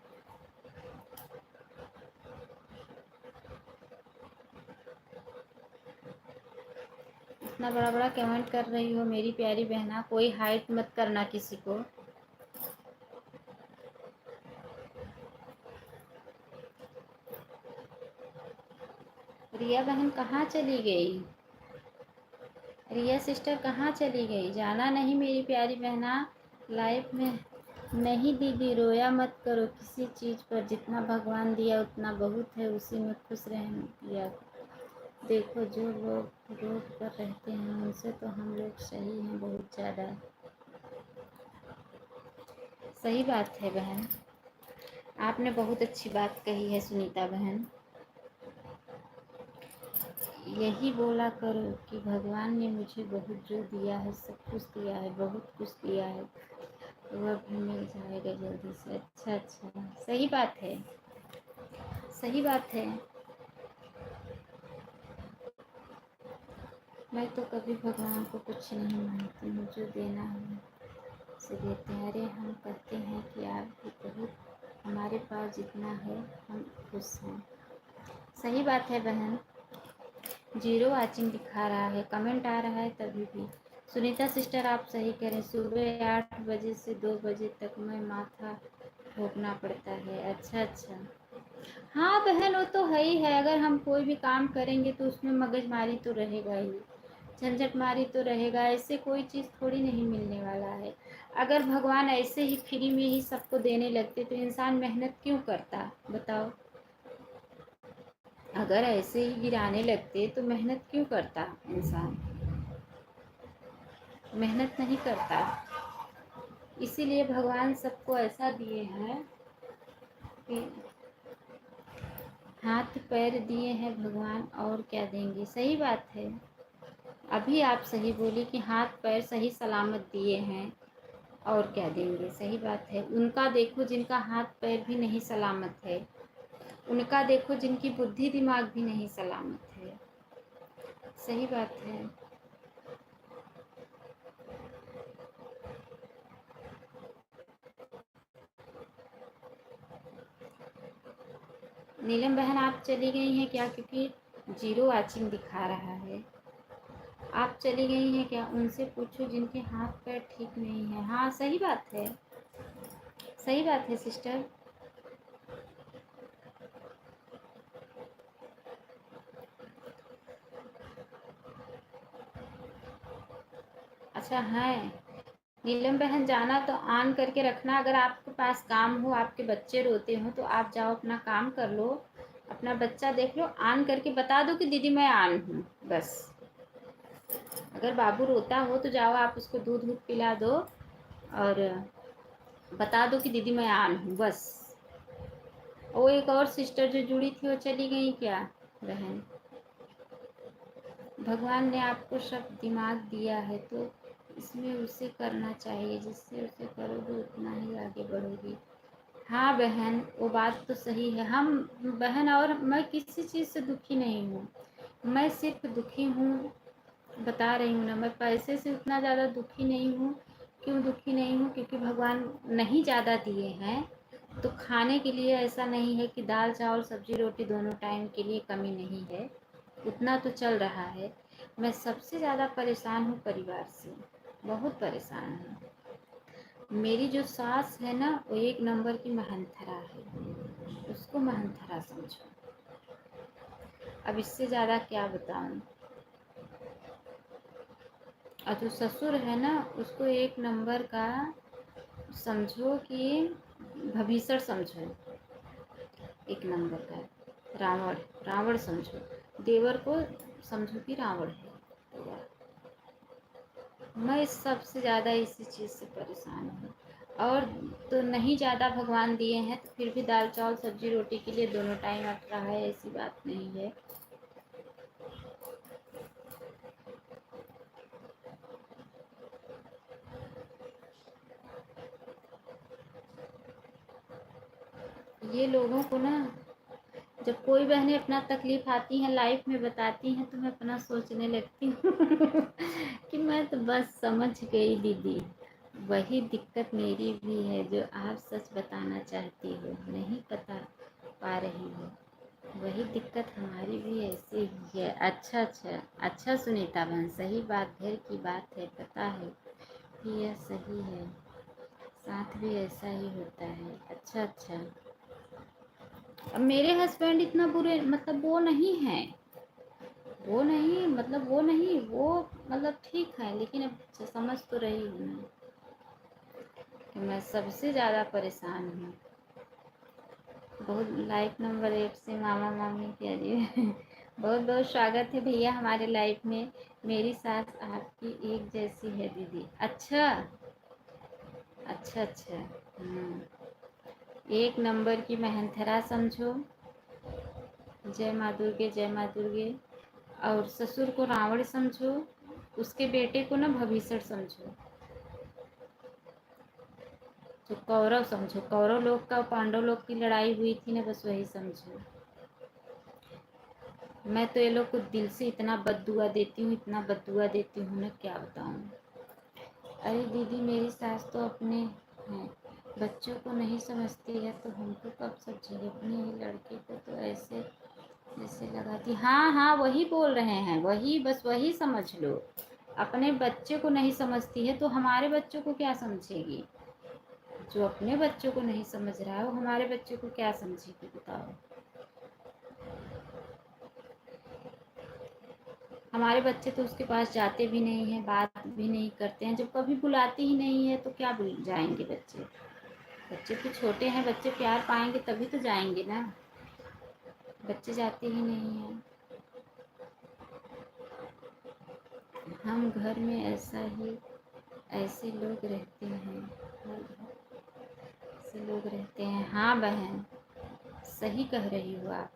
इतना बड़ा बड़ा कमेंट कर रही हो मेरी प्यारी बहना, कोई हाइट मत करना किसी को। रिया बहन कहाँ चली गई? रिया सिस्टर कहाँ चली गई? जाना नहीं मेरी प्यारी बहना लाइफ में। नहीं दीदी, रोया मत करो किसी चीज़ पर। जितना भगवान दिया उतना बहुत है, उसी में खुश रहना दिया। देखो जो लोग रोड पर रहते हैं उनसे तो हम लोग सही हैं बहुत ज़्यादा। सही बात है बहन, आपने बहुत अच्छी बात कही है सुनीता बहन। यही बोला करो कि भगवान ने मुझे बहुत जो दिया है, सब कुछ दिया है, बहुत कुछ दिया है, वह भी मिल जाएगा जल्दी से। अच्छा अच्छा, सही बात है, सही बात है। मैं तो कभी भगवान को कुछ नहीं मांगती हूँ, जो देना है से देते हैं। अरे हम कहते हैं कि आप भी बहुत, हमारे पास जितना है हम खुश हैं। सही बात है बहन। जीरो वाचिंग दिखा रहा है, कमेंट आ रहा है तभी भी। सुनीता सिस्टर आप सही करें, सुबह 8 बजे से 2 बजे तक मैं माथा ठोकना पड़ता है। अच्छा अच्छा, हाँ बहन वो तो है ही है। अगर हम कोई भी काम करेंगे तो उसमें मगजमारी तो रहेगा ही, झंझट मारी तो रहेगा। ऐसे कोई चीज़ थोड़ी नहीं मिलने वाला है। अगर भगवान ऐसे ही फ्री में ही सबको देने लगते तो इंसान मेहनत क्यों करता, बताओ। अगर ऐसे ही गिराने लगते तो मेहनत क्यों करता इंसान, मेहनत नहीं करता। इसीलिए भगवान सबको ऐसा दिए हैं कि हाथ पैर दिए हैं भगवान, और क्या देंगे। सही बात है, अभी आप सही बोली कि हाथ पैर सही सलामत दिए हैं, और क्या देंगे। सही बात है। उनका देखो जिनका हाथ पैर भी नहीं सलामत है, उनका देखो जिनकी बुद्धि दिमाग भी नहीं सलामत है। सही बात है। नीलम बहन आप चली गई हैं क्या, क्योंकि जीरो वाचिंग दिखा रहा है। आप चली गई हैं क्या, उनसे पूछो जिनके हाथ पैर ठीक नहीं है। हाँ सही बात है, सही बात है सिस्टर। अच्छा है। नीलम बहन जाना तो ऑन करके रखना, अगर आपके पास काम हो, आपके बच्चे रोते हो तो आप जाओ अपना काम कर लो, अपना बच्चा देख लो, ऑन करके बता दो कि दीदी मैं ऑन हूँ, बस। अगर बाबू रोता हो तो जाओ आप उसको दूध वूध पिला दो और बता दो कि दीदी मैं ऑन हूँ, बस। वो एक और सिस्टर जो जुड़ी थी वो चली गई क्या बहन। भगवान ने आपको सब दिमाग दिया है तो इसमें उसे करना चाहिए, जिससे उसे करोगे उतना ही आगे बढ़ोगी। हाँ बहन वो बात तो सही है। हम बहन, और मैं किसी चीज़ से दुखी नहीं हूँ, मैं सिर्फ दुखी हूँ, बता रही हूँ ना, मैं पैसे से उतना ज़्यादा दुखी नहीं हूँ। क्यों दुखी नहीं हूँ, क्योंकि भगवान नहीं ज़्यादा दिए हैं, तो खाने के लिए ऐसा नहीं है कि दाल चावल सब्जी रोटी दोनों टाइम के लिए कमी नहीं है, उतना तो चल रहा है। मैं सबसे ज़्यादा परेशान हूँ परिवार से, बहुत परेशान हूँ। मेरी जो सास है ना वो एक नंबर की मेहनतरा है, उसको मेहनतरा समझो। अब इससे ज़्यादा क्या बताऊँ। और जो ससुर है ना उसको एक नंबर का समझो कि भभीसड़ समझो, एक नंबर का रावण, रावण समझो। देवर को समझो कि रावण है पूरा। मैं सबसे ज़्यादा इसी चीज़ से परेशान हूँ। और तो नहीं ज़्यादा भगवान दिए हैं तो फिर भी दाल चावल सब्जी रोटी के लिए दोनों टाइम अट रहा है, ऐसी बात नहीं है। ये लोगों को ना, जब कोई बहनें अपना तकलीफ आती हैं लाइफ में बताती हैं तो मैं अपना सोचने लगती हूँ कि मैं तो बस समझ गई दीदी, वही दिक्कत मेरी भी है जो आप सच बताना चाहती हो नहीं बता पा रही हो, वही दिक्कत हमारी भी ऐसी ही है। अच्छा अच्छा अच्छा सुनीता बहन, सही बात, घर की बात है, पता है कि यह सही है, साथ भी ऐसा ही होता है। अच्छा अच्छा। अब मेरे हस्बैंड इतना बुरे मतलब वो नहीं है, वो नहीं मतलब वो नहीं, वो मतलब ठीक है, लेकिन अब समझ तो रही हूँ मैं कि मैं सबसे ज़्यादा परेशान हूँ। बहुत लाइफ नंबर 8 से मामा मामी कह रही बहुत बहुत स्वागत है भैया हमारे लाइफ में। मेरी सास आपकी एक जैसी है दीदी। अच्छा अच्छा अच्छा। एक नंबर की मेहनतरा समझो। जय माँ दुर्गे जय माँ दुर्गे। और ससुर को रावण समझो, उसके बेटे को ना भविष्य समझो। तो कौरव समझो, कौरव लोग का पांडव लोग की लड़ाई हुई थी ना, बस वही समझो। मैं तो ये लोग को दिल से इतना बद्दुआ देती हूँ, इतना बद्दुआ देती हूँ ना, क्या बताऊँ। अरे दीदी मेरी सास तो अपने हैं बच्चों को नहीं समझती है तो हमको कब समझेगी। अपने ही लड़के को तो ऐसे जैसे लगाती। हाँ हाँ वही बोल रहे हैं, वही बस वही समझ लो। अपने बच्चे को नहीं समझती है तो हमारे बच्चों को क्या समझेगी। जो अपने बच्चों को नहीं समझ रहा है वो हमारे बच्चों को क्या समझेगी, बताओ। हमारे बच्चे तो उसके पास जाते भी नहीं हैं, बात भी नहीं करते हैं। जब कभी बुलाती ही नहीं है तो क्या बुल जाएंगे बच्चे। बच्चे तो छोटे हैं, बच्चे प्यार पाएंगे तभी तो जाएंगे ना, बच्चे जाते ही नहीं हैं। हम घर में ऐसे लोग रहते हैं, हर घर ऐसे लोग रहते हैं। हाँ बहन, सही कह रही हो आप,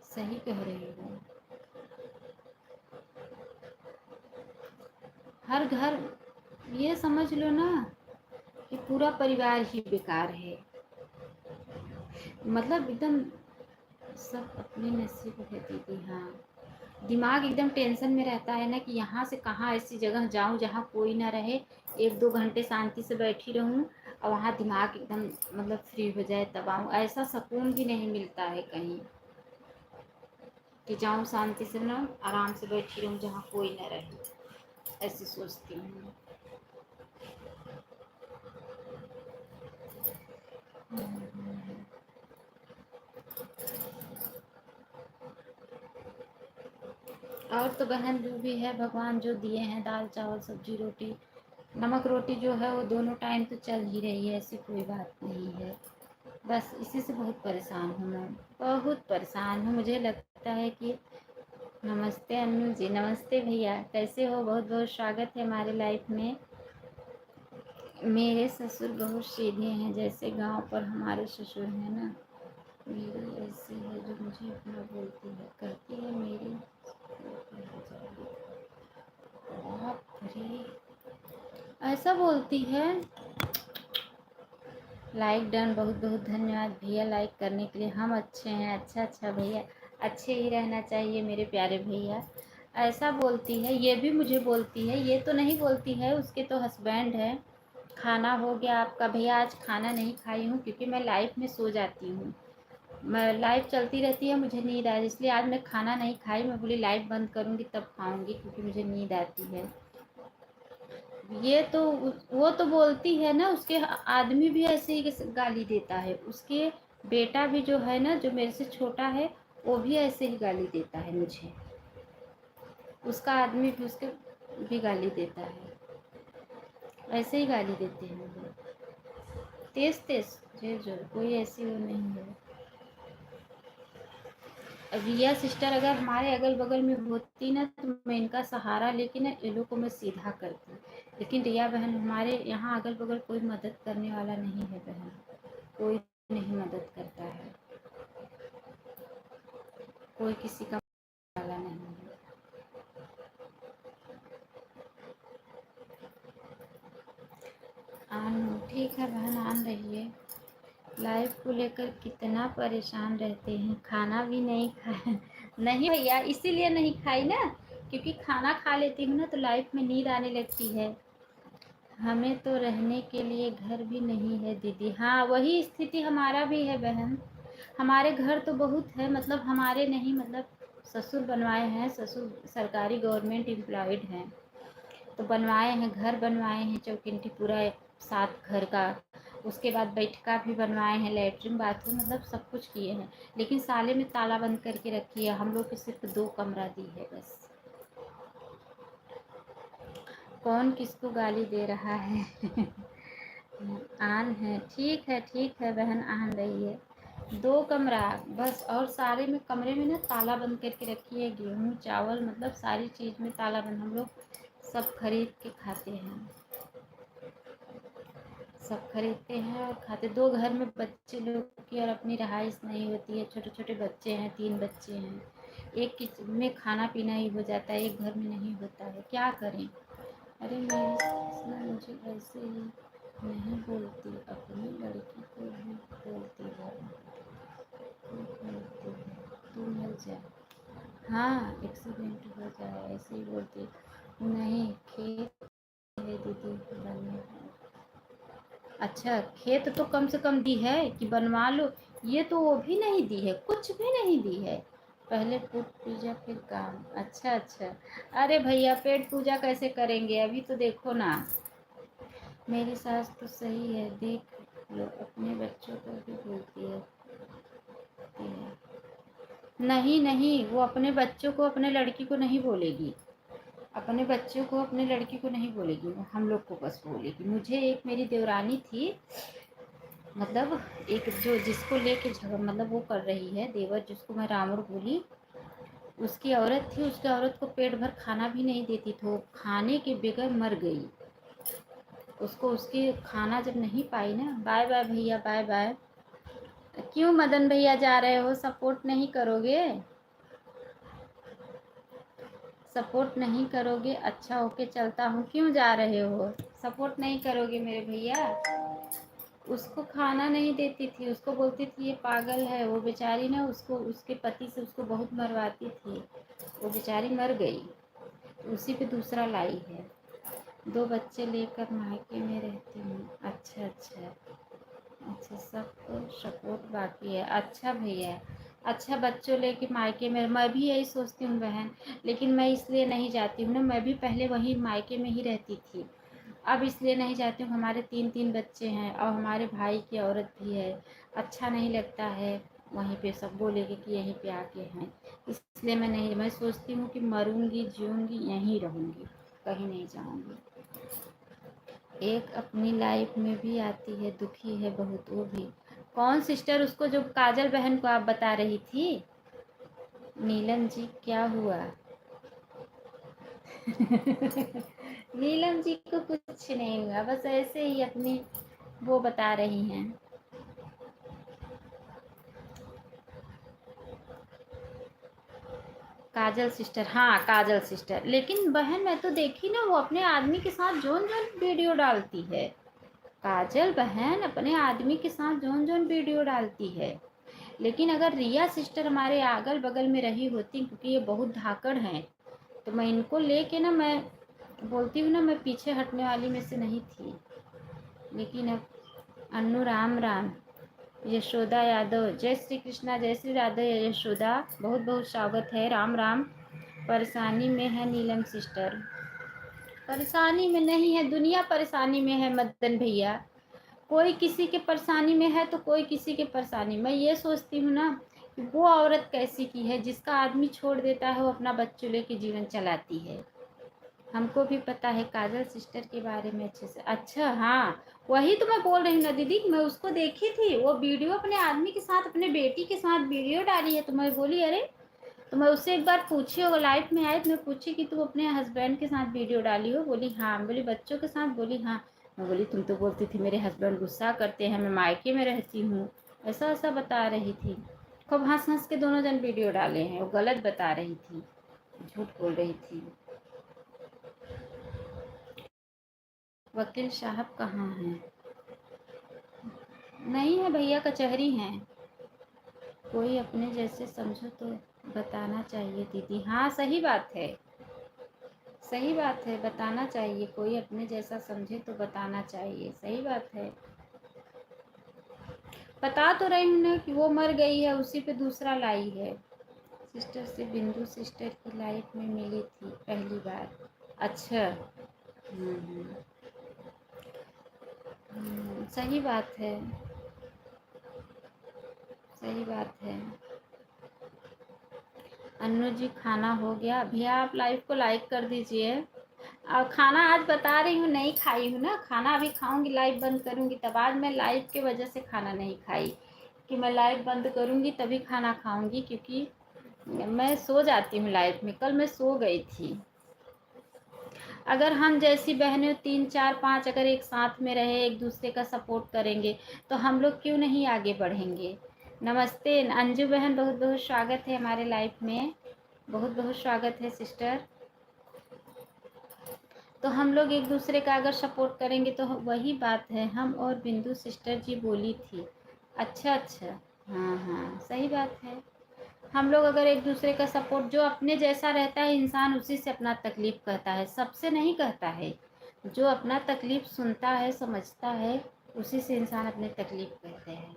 सही कह रही हो। हर घर, ये समझ लो ना कि पूरा परिवार ही बेकार है। मतलब एकदम सब अपने नसीब है दीदी। हाँ, दिमाग एकदम टेंशन में रहता है ना कि यहाँ से कहाँ ऐसी जगह जाऊँ जहाँ कोई ना रहे, 1-2 घंटे शांति से बैठी रहूँ और वहाँ दिमाग एकदम मतलब फ्री हो जाए तब आऊँ। ऐसा सुकून भी नहीं मिलता है कहीं कि जाऊँ शांति से ना आराम से बैठी रहूँ जहाँ कोई ना रहे, ऐसी सोचती हूँ। और तो बहन जो भी है भगवान जो दिए हैं, दाल चावल सब्जी रोटी, नमक रोटी जो है वो दोनों टाइम तो चल ही रही है, ऐसी कोई बात नहीं है। बस इसी से बहुत परेशान हूँ मैं, बहुत परेशान हूँ। मुझे लगता है कि नमस्ते अनु जी, नमस्ते भैया, कैसे हो? बहुत बहुत स्वागत है हमारे लाइफ में। मेरे ससुर बहुत सीधे हैं, जैसे गांव पर हमारे ससुर हैं ना। मेरी ऐसी है जो मुझे अपना बोलती है, कहती है मेरी बाप रे, ऐसा बोलती है। लाइक डन, बहुत बहुत धन्यवाद भैया लाइक करने के लिए। हम अच्छे हैं। अच्छा अच्छा भैया, अच्छे ही रहना चाहिए मेरे प्यारे भैया। ऐसा बोलती है, ये भी मुझे बोलती है। ये तो नहीं बोलती है, उसके तो हस्बैंड है। खाना हो गया आपका? भैया आज खाना नहीं खाई हूँ क्योंकि मैं लाइफ में सो जाती हूँ। मैं लाइव चलती रहती है, मुझे नींद आ रही, इसलिए आज मैं खाना नहीं खाई। मैं बोली लाइव बंद करूँगी तब खाऊँगी क्योंकि मुझे नींद आती है। ये तो वो तो बोलती है ना, उसके आदमी भी ऐसे ही गाली देता है। उसके बेटा भी जो है ना, जो मेरे से छोटा है, वो भी ऐसे ही गाली देता है मुझे। उसका आदमी भी उसके भी गाली देता है, ऐसे ही गाली देते हैं वो लोग, तेज तेज जो जो कोई ऐसी वो नहीं है। रिया सिस्टर अगर हमारे अगल बगल में होती ना तो मैं इनका सहारा लेके ना इन लोग को मैं सीधा करती। लेकिन रिया बहन हमारे यहाँ अगल बगल कोई मदद करने वाला नहीं है बहन, कोई नहीं मदद करता है, कोई किसी का वाला नहीं है। आन ठीक है बहन, आन रहिए। लाइफ को लेकर कितना परेशान रहते हैं, खाना भी नहीं खाए। नहीं भैया, इसीलिए नहीं खाई ना, क्योंकि खाना खा लेती हूँ ना तो लाइफ में नींद आने लगती है। हमें तो रहने के लिए घर भी नहीं है दीदी। हाँ, वही स्थिति हमारा भी है बहन। हमारे घर तो बहुत है, मतलब हमारे नहीं, मतलब ससुर बनवाए हैं। ससुर सरकारी गवर्नमेंट एम्प्लॉयड हैं, तो बनवाए हैं, घर बनवाए हैं चौकिंटी पूरा एक साथ घर का। उसके बाद बैठका भी बनवाए हैं, लेटरिन बाथरूम मतलब सब कुछ किए हैं। लेकिन साले में ताला बंद करके रखी है। हम लोग को सिर्फ 2 कमरा दी है बस। कौन किसको गाली दे रहा है? आन है, ठीक है बहन, आन रही है। 2 कमरा बस, और सारे में कमरे में ना ताला बंद करके रखी है। गेहूँ चावल मतलब सारी चीज़ में ताला बंद। हम लोग सब खरीद के खाते हैं, सब खरीदते हैं और खाते। 2 घर में बच्चे लोग की और अपनी रहाइश नहीं होती है। छोटे छोटे बच्चे हैं, 3 बच्चे हैं। एक किचन में खाना पीना ही हो जाता है, एक घर में नहीं होता है, क्या करें। अरे मेरी सास ना मुझे ऐसे ही नहीं बोलती, अपनी लड़की को भी बोलती है, तू मर जा, हाँ एक्सीडेंट हो जाए, ऐसे ही बोलती। नहीं, खेत है दीदी बनने। अच्छा, खेत तो कम से कम दी है कि बनवा लो। ये तो वो भी नहीं दी है, कुछ भी नहीं दी है। पहले पेट पूजा फिर काम। अच्छा अच्छा। अरे भैया, पेट पूजा कैसे करेंगे, अभी तो देखो ना। मेरी सास तो सही है, देख लो, अपने बच्चों को भी बोलती है। नहीं नहीं, वो अपने बच्चों को, अपने लड़की को नहीं बोलेगी, अपने बच्चों को, अपने लड़की को नहीं बोलेगी, वो हम लोग को बस बोलेगी। मुझे एक मेरी देवरानी थी, मतलब एक जो जिसको लेके मतलब वो कर रही है, देवर जिसको मैं रामुर बोली, उसकी औरत थी, उसकी औरत को पेट भर खाना भी नहीं देती थी, वो खाने के बगैर मर गई। उसको उसकी खाना जब नहीं पाई ना, बाय बाय भैया, बाय बाय। क्यों मदन भैया जा रहे हो, सपोर्ट नहीं करोगे? सपोर्ट नहीं करोगे? अच्छा ओके, चलता हूँ। क्यों जा रहे हो, सपोर्ट नहीं करोगे मेरे भैया? उसको खाना नहीं देती थी, उसको बोलती थी ये पागल है, वो बेचारी ना, उसको उसके पति से उसको बहुत मरवाती थी, वो बेचारी मर गई, उसी पे दूसरा लाई है। 2 बच्चे लेकर मायके में रहती हूँ। अच्छा अच्छा अच्छा, सबको सपोर्ट बाकी है। अच्छा भैया, अच्छा बच्चों लेके मायके में, मैं भी यही सोचती हूँ बहन, लेकिन मैं इसलिए नहीं जाती हूँ ना, मैं भी पहले वहीं मायके में ही रहती थी, अब इसलिए नहीं जाती हूँ, हमारे 3 बच्चे हैं और हमारे भाई की औरत भी है, अच्छा नहीं लगता है वहीं पे सब बोलेंगे कि यहीं पे आके हैं, इसलिए मैं नहीं, मैं सोचती हूँ कि मरूंगी जीऊँगी यहीं रहूँगी, कहीं नहीं जाऊँगी। एक अपनी लाइफ में भी आती है, दुखी है बहुत वो भी। कौन सिस्टर? उसको जो काजल बहन को आप बता रही थी? नीलम जी क्या हुआ? नीलम जी को कुछ नहीं हुआ, बस ऐसे ही अपनी वो बता रही हैं। काजल सिस्टर, हाँ काजल सिस्टर, लेकिन बहन मैं तो देखी ना, वो अपने आदमी के साथ जोन जोन वीडियो डालती है। काजल बहन अपने आदमी के साथ जोन जोन वीडियो डालती है। लेकिन अगर रिया सिस्टर हमारे अगल बगल में रही होती, क्योंकि ये बहुत धाकड़ हैं, तो मैं इनको लेके ना, मैं बोलती हूँ ना, मैं पीछे हटने वाली में से नहीं थी। लेकिन अब अन्नू राम राम, यशोदा यादव, जय श्री कृष्णा, जय श्री राधे यशोदा, बहुत बहुत स्वागत है, राम राम। परेशानी में है नीलम सिस्टर? परेशानी में नहीं है, दुनिया परेशानी में है मदन भैया, कोई किसी के परेशानी में है तो कोई किसी के परेशानी। मैं ये सोचती हूँ ना कि वो औरत कैसी की है जिसका आदमी छोड़ देता है, वो अपना बच्चों लेके जीवन चलाती है। हमको भी पता है काजल सिस्टर के बारे में अच्छे से। अच्छा हाँ, वही तो मैं बोल रही हूँ ना दीदी, मैं उसको देखी थी, वो वीडियो अपने आदमी के साथ, अपने बेटी के साथ वीडियो डाली है, तो मैं बोली अरे, तो मैं उससे एक बार पूछी, वो लाइफ में आए तो मैं पूछी कि तू अपने हस्बैंड के साथ वीडियो डाली हो? बोली हाँ। बोली बच्चों के साथ? बोली हाँ। मैं बोली तुम तो बोलती थी मेरे हस्बैंड गुस्सा करते हैं, मैं मायके में रहती हूँ, ऐसा ऐसा बता रही थी। खूब हंस हंस के दोनों जन वीडियो डाले हैं, वो गलत बता रही थी, झूठ बोल रही थी। वकील साहब कहाँ हैं? नहीं है भैया, कचहरी हैं। कोई अपने जैसे समझो तो बताना चाहिए दीदी। हाँ सही बात है, सही बात है, बताना चाहिए, कोई अपने जैसा समझे तो बताना चाहिए, सही बात है। बता तो रही हूँ ना कि वो मर गई है, उसी पे दूसरा लाई है। सिस्टर से बिंदु सिस्टर की लाइफ में मिली थी पहली बार। अच्छा। हम्म, सही बात है, सही बात है। अन्नू जी खाना हो गया भैया, आप लाइव को लाइक कर दीजिए। और खाना आज बता रही हूँ नहीं खाई हूँ ना, खाना अभी खाऊंगी, लाइव बंद करूंगी तब। आज मैं लाइव के वजह से खाना नहीं खाई, कि मैं लाइव बंद करूंगी तभी खाना खाऊंगी, क्योंकि मैं सो जाती हूँ लाइव में, कल मैं सो गई थी। अगर हम जैसी बहनें 3 4 5 अगर एक साथ में रहे, एक दूसरे का सपोर्ट करेंगे, तो हम लोग क्यों नहीं आगे बढ़ेंगे। नमस्ते अंजू बहन, बहुत बहुत स्वागत है हमारे लाइफ में, बहुत बहुत स्वागत है सिस्टर। तो हम लोग एक दूसरे का अगर सपोर्ट करेंगे तो वही बात है, हम और बिंदु सिस्टर जी बोली थी। अच्छा अच्छा, हाँ हाँ सही बात है। हम लोग अगर एक दूसरे का सपोर्ट, जो अपने जैसा रहता है इंसान उसी से अपना तकलीफ कहता है, सबसे नहीं कहता है। जो अपना तकलीफ सुनता है, समझता है, उसी से इंसान अपने तकलीफ कहते हैं,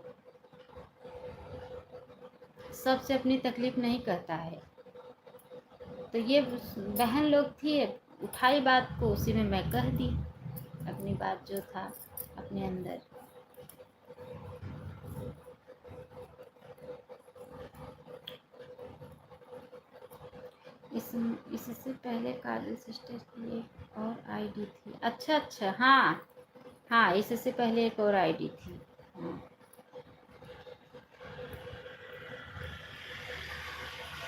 सबसे अपनी तकलीफ नहीं कहता है। तो ये बहन लोग थी, उठाई बात को, उसी में मैं कह दी अपनी बात जो था अपने अंदर। इससे पहले काजल सिस्टर की एक और आईडी थी। अच्छा अच्छा, हाँ हाँ, इससे पहले एक और आईडी थी। हाँ।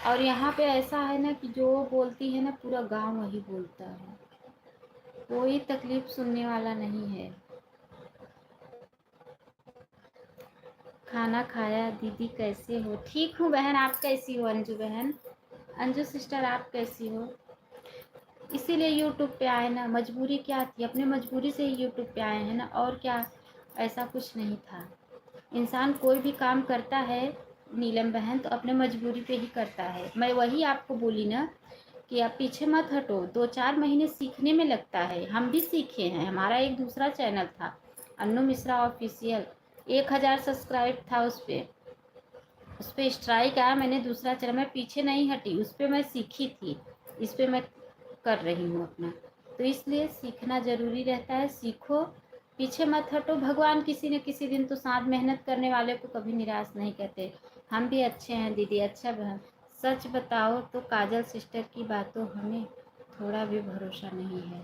और यहाँ पे ऐसा है ना कि जो बोलती है ना, पूरा गांव वही बोलता है, कोई तकलीफ सुनने वाला नहीं है। खाना खाया दीदी, कैसे हो? ठीक हूँ बहन, आप कैसी हो? अंजू बहन, अंजू सिस्टर आप कैसी हो? इसीलिए यूट्यूब पे आए ना, मजबूरी क्या थी, अपने मजबूरी से ही यूट्यूब पे आए हैं ना, और क्या, ऐसा कुछ नहीं था। इंसान कोई भी काम करता है नीलम बहन, तो अपने मजबूरी पे ही करता है। मैं वही आपको बोली ना कि आप पीछे मत हटो, 2-4 महीने सीखने में लगता है। हम भी सीखे हैं, हमारा एक दूसरा चैनल था, अन्नू मिश्रा ऑफिशियल, 1000 सब्सक्राइब था उस पर स्ट्राइक आया, मैंने दूसरा चैनल, मैं पीछे नहीं हटी, उस पर मैं सीखी थी, इस पर मैं कर रही हूँ अपना। तो इसलिए सीखना ज़रूरी रहता है, सीखो, पीछे मत हटो। भगवान किसी न किसी दिन तो साथ, मेहनत करने वाले को कभी निराश नहीं कहते। हम भी अच्छे हैं दीदी। अच्छा बहन, सच बताओ तो काजल सिस्टर की बातों हमें थोड़ा भी भरोसा नहीं है।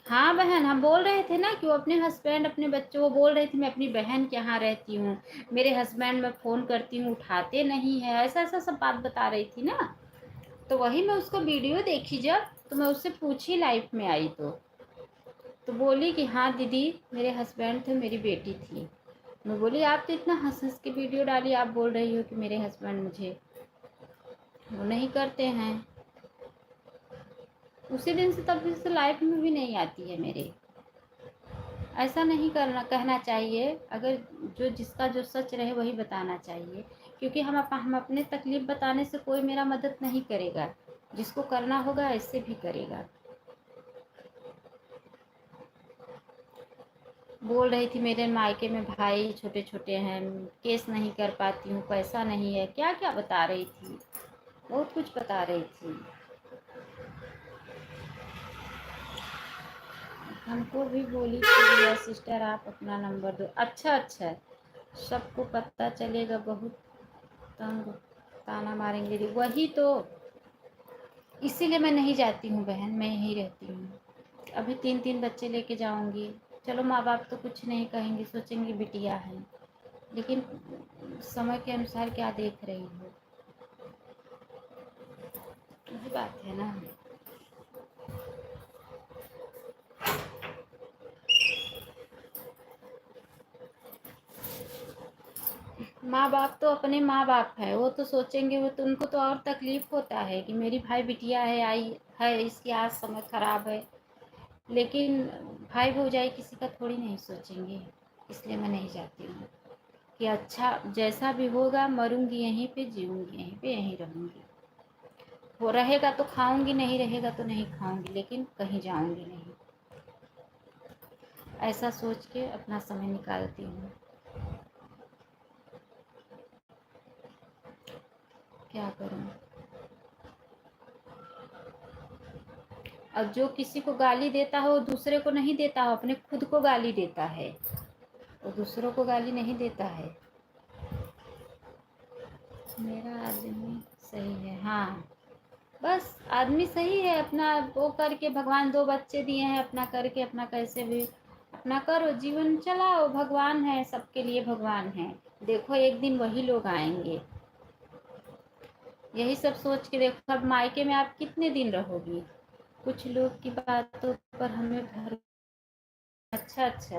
हाँ बहन, हम बोल रहे थे ना कि वो अपने हस्बैंड, अपने बच्चों, वो बोल रही थी मैं अपनी बहन के यहाँ रहती हूँ, मेरे हस्बैंड मैं फ़ोन करती हूँ उठाते नहीं है, ऐसा ऐसा सब बात बता रही थी ना। तो वही मैं उसको वीडियो देखी जब, तो मैं उससे पूछी लाइफ में आई तो बोली कि हाँ दीदी, मेरे हस्बैंड थे, मेरी बेटी थी। मैं बोली आप तो इतना हंस हंस के वीडियो डाली, आप बोल रही हो कि मेरे हस्बैंड मुझे वो नहीं करते हैं। उसी दिन से, तब से लाइफ में भी नहीं आती है मेरे। ऐसा नहीं करना, कहना चाहिए। अगर जो जिसका जो सच रहे वही बताना चाहिए, क्योंकि हम अपने तकलीफ बताने से कोई मेरा मदद नहीं करेगा, जिसको करना होगा ऐसे भी करेगा। बोल रही थी मेरे मायके में भाई छोटे छोटे हैं, केस नहीं कर पाती हूँ, पैसा नहीं है, क्या क्या बता रही थी, बहुत कुछ बता रही थी। हमको भी बोली थी सिस्टर आप अपना नंबर दो। अच्छा अच्छा, सबको पता चलेगा, बहुत तंग ताना मारेंगे वही तो, इसीलिए मैं नहीं जाती हूँ बहन, मैं यहीं रहती हूँ। अभी 3-3 बच्चे लेके जाऊँगी। चलो माँ बाप तो कुछ नहीं कहेंगे, सोचेंगे बिटिया है, लेकिन समय के अनुसार क्या देख रही हो, वही बात है ना। माँ बाप तो अपने माँ बाप है, वो तो सोचेंगे, वो तो उनको तो और तकलीफ होता है कि मेरी भाई बिटिया है, आई है, इसकी आज समय खराब है, लेकिन भाई भौजाई किसी का थोड़ी नहीं सोचेंगे। इसलिए मैं नहीं जाती हूँ कि अच्छा जैसा भी होगा, मरूंगी यहीं पे, जीऊँगी यहीं पे, यहीं रहूँगी। वो रहेगा तो खाऊंगी, नहीं रहेगा तो नहीं खाऊंगी, लेकिन कहीं जाऊंगी नहीं। ऐसा सोच के अपना समय निकालती हूँ। क्या करूँ? अब जो किसी को गाली देता है वो दूसरे को नहीं देता है, अपने खुद को गाली देता है, वो दूसरों को गाली नहीं देता है। मेरा आदमी सही है, हाँ, बस आदमी सही है, अपना वो करके, भगवान 2 बच्चे दिए हैं, अपना करके, अपना कैसे भी अपना करो, जीवन चलाओ। भगवान है, सबके लिए भगवान है। देखो एक दिन वही लोग आएंगे। यही सब सोच के देखो, अब मायके में आप कितने दिन रहोगी? कुछ लोग की बातों पर हमें भर। अच्छा अच्छा,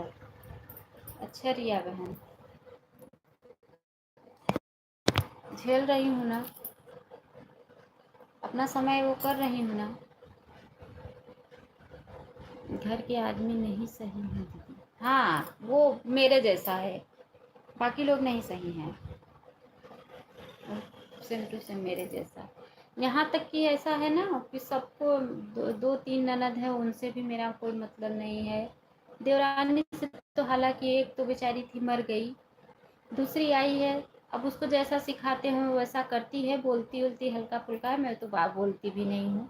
अच्छा रिया बहन, झेल रही हूँ ना, अपना समय वो कर रही हूँ ना। घर के आदमी नहीं सही है दीदी, हाँ वो मेरे जैसा है, बाकी लोग नहीं सही हैं, सेम टू सेम मेरे जैसा। यहाँ तक कि ऐसा है ना कि सबको 2-3 ननद है, उनसे भी मेरा कोई मतलब नहीं है। देवरानी से तो हालांकि एक तो बेचारी थी, मर गई, दूसरी आई है, अब उसको जैसा सिखाते हैं वैसा करती है, बोलती उलती हल्का फुल्का है, मैं तो बात बोलती भी नहीं हूँ,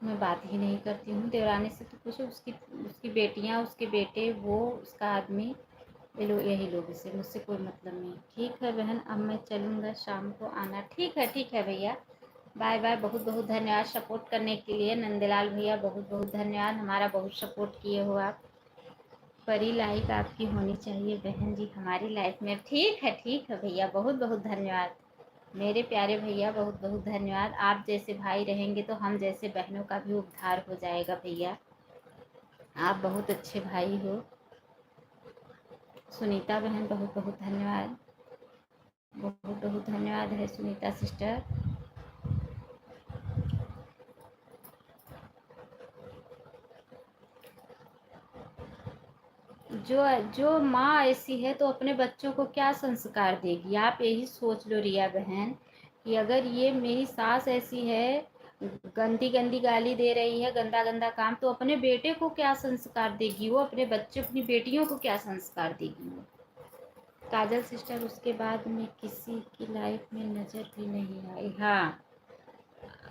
मैं बात ही नहीं करती हूँ देवरानी से। तो पूछो उसकी उसकी बेटियाँ, उसके बेटे, वो उसका आदमी, ये लोग, यही लोग से, मुझसे कोई मतलब नहीं। ठीक है बहन, अब मैं चलूँगा, शाम को आना। ठीक है भैया, बाय बाय। बहुत बहुत धन्यवाद सपोर्ट करने के लिए नंदलाल भैया, बहुत बहुत धन्यवाद। हमारा बहुत सपोर्ट किए हो आप। परी लाइक आपकी होनी चाहिए बहन जी हमारी लाइफ में। ठीक है भैया, बहुत बहुत धन्यवाद मेरे प्यारे भैया, बहुत बहुत धन्यवाद। आप जैसे भाई रहेंगे तो हम जैसे बहनों का भी उद्धार हो जाएगा भैया। आप बहुत अच्छे भाई हो। सुनीता बहन बहुत बहुत धन्यवाद, बहुत बहुत धन्यवाद है सुनीता सिस्टर। जो जो माँ ऐसी है तो अपने बच्चों को क्या संस्कार देगी। आप यही सोच लो रिया बहन कि अगर ये मेरी सास ऐसी है, गंदी गंदी गाली दे रही है, गंदा गंदा काम, तो अपने बेटे को क्या संस्कार देगी वो, अपने बच्चे अपनी बेटियों को क्या संस्कार देगी वो। काजल सिस्टर, उसके बाद में किसी की लाइफ में नज़र भी नहीं आई। हाँ,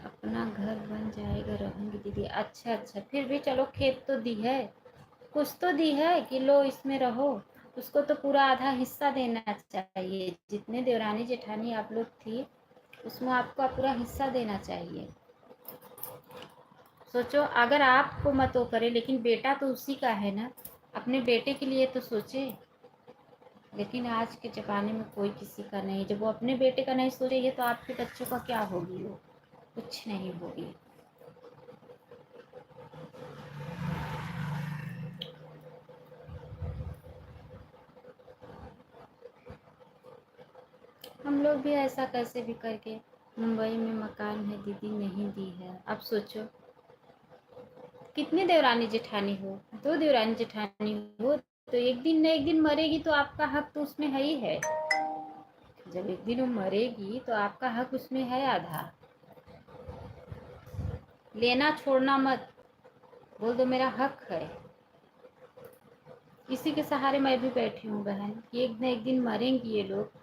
अपना घर बन जाएगा, रहूंगी दीदी। अच्छा अच्छा, फिर भी चलो खेत तो दी है, कुछ तो दी है कि लो इसमें रहो। उसको तो पूरा आधा हिस्सा देना चाहिए। जितने देवरानी जेठानी आप लोग थी उसमें आपको पूरा हिस्सा देना चाहिए। सोचो, अगर आपको मत वो करे, लेकिन बेटा तो उसी का है ना, अपने बेटे के लिए तो सोचे। लेकिन आज के ज़माने में कोई किसी का नहीं। जब वो अपने बेटे का नहीं सोचेगी तो आपके बच्चों का क्या होगी वो, कुछ नहीं होगी। हम लोग भी ऐसा कैसे भी करके, मुंबई में मकान है दीदी, नहीं दी है। अब सोचो, कितनी देवरानी जेठानी हो, दो देवरानी जेठानी हो, तो एक दिन न एक दिन मरेगी तो आपका हक तो उसमें है ही है। जब एक दिन वो मरेगी तो आपका हक उसमें है आधा। लेना छोड़ना मत, बोल दो मेरा हक है। इसी के सहारे मैं भी बैठी हूँ बहन, कि एक न एक दिन मरेंगी ये लोग।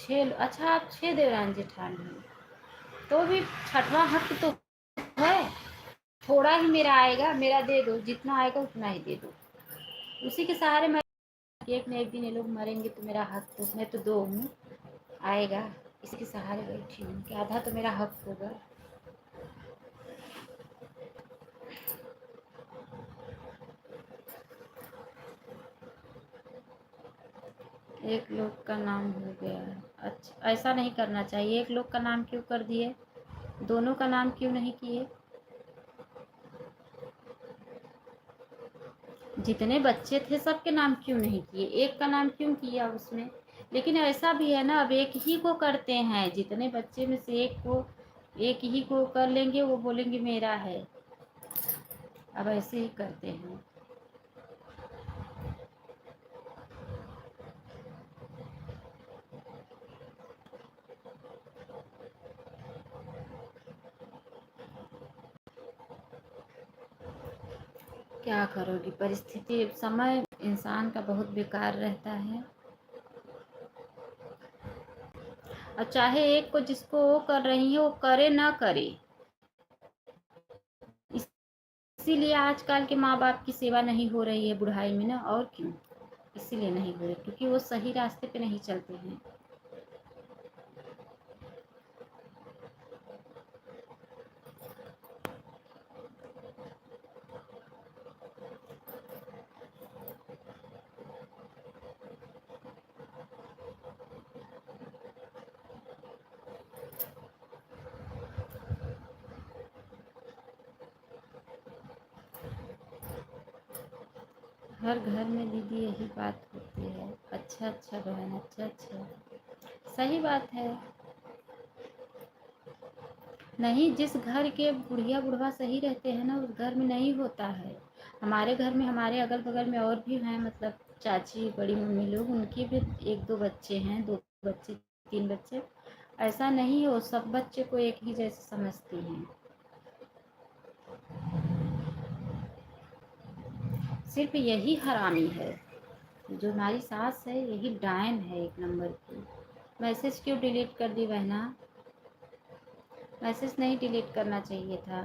अच्छा आप 6 देवरानी जेठानी हो तो भी छठवां हक तो है। थोड़ा ही मेरा आएगा, मेरा दे दो, जितना आएगा उतना ही दे दो। उसी के सहारे मैं, एक न एक दिन ये लोग मरेंगे तो मेरा हक तो, मैं तो दो हूँ, आएगा। इसी के सहारे बैठी हूँ कि आधा तो मेरा हक होगा। एक लोग का नाम हो गया। अच्छा, ऐसा नहीं करना चाहिए। एक लोग का नाम क्यों कर दिए, दोनों का नाम क्यों नहीं किए। जितने बच्चे थे सबके नाम क्यों नहीं किए, एक का नाम क्यों किया उसमें। लेकिन ऐसा भी है ना, अब एक ही को करते हैं, जितने बच्चे में से एक ही को कर लेंगे, वो बोलेंगे मेरा है। अब ऐसे ही करते हैं। क्या करोगी, परिस्थिति समय इंसान का बहुत बेकार रहता है। और चाहे एक को जिसको वो कर रही है वो करे ना करे, इसीलिए आजकल के माँ बाप की सेवा नहीं हो रही है बुढ़ाई में ना। और क्यों, इसीलिए नहीं हो रही क्योंकि वो सही रास्ते पे नहीं चलते हैं। हर घर में दीदी यही बात होती है। अच्छा अच्छा बहन, अच्छा अच्छा, सही बात है। नहीं, जिस घर के बुढ़िया बुढ़वा सही रहते हैं ना, उस घर में नहीं होता है। हमारे घर में, हमारे अगल बगल में और भी हैं, मतलब चाची बड़ी मम्मी लोग, उनके भी एक दो बच्चे हैं, दो बच्चे, तीन बच्चे। ऐसा नहीं हो सब बच्चे को एक ही जैसे समझती हैं। सिर्फ यही हरामी है, जो हमारी सास है, यही डायन है एक नंबर की। मैसेज क्यों डिलीट कर दी बहना, मैसेज नहीं डिलीट करना चाहिए था।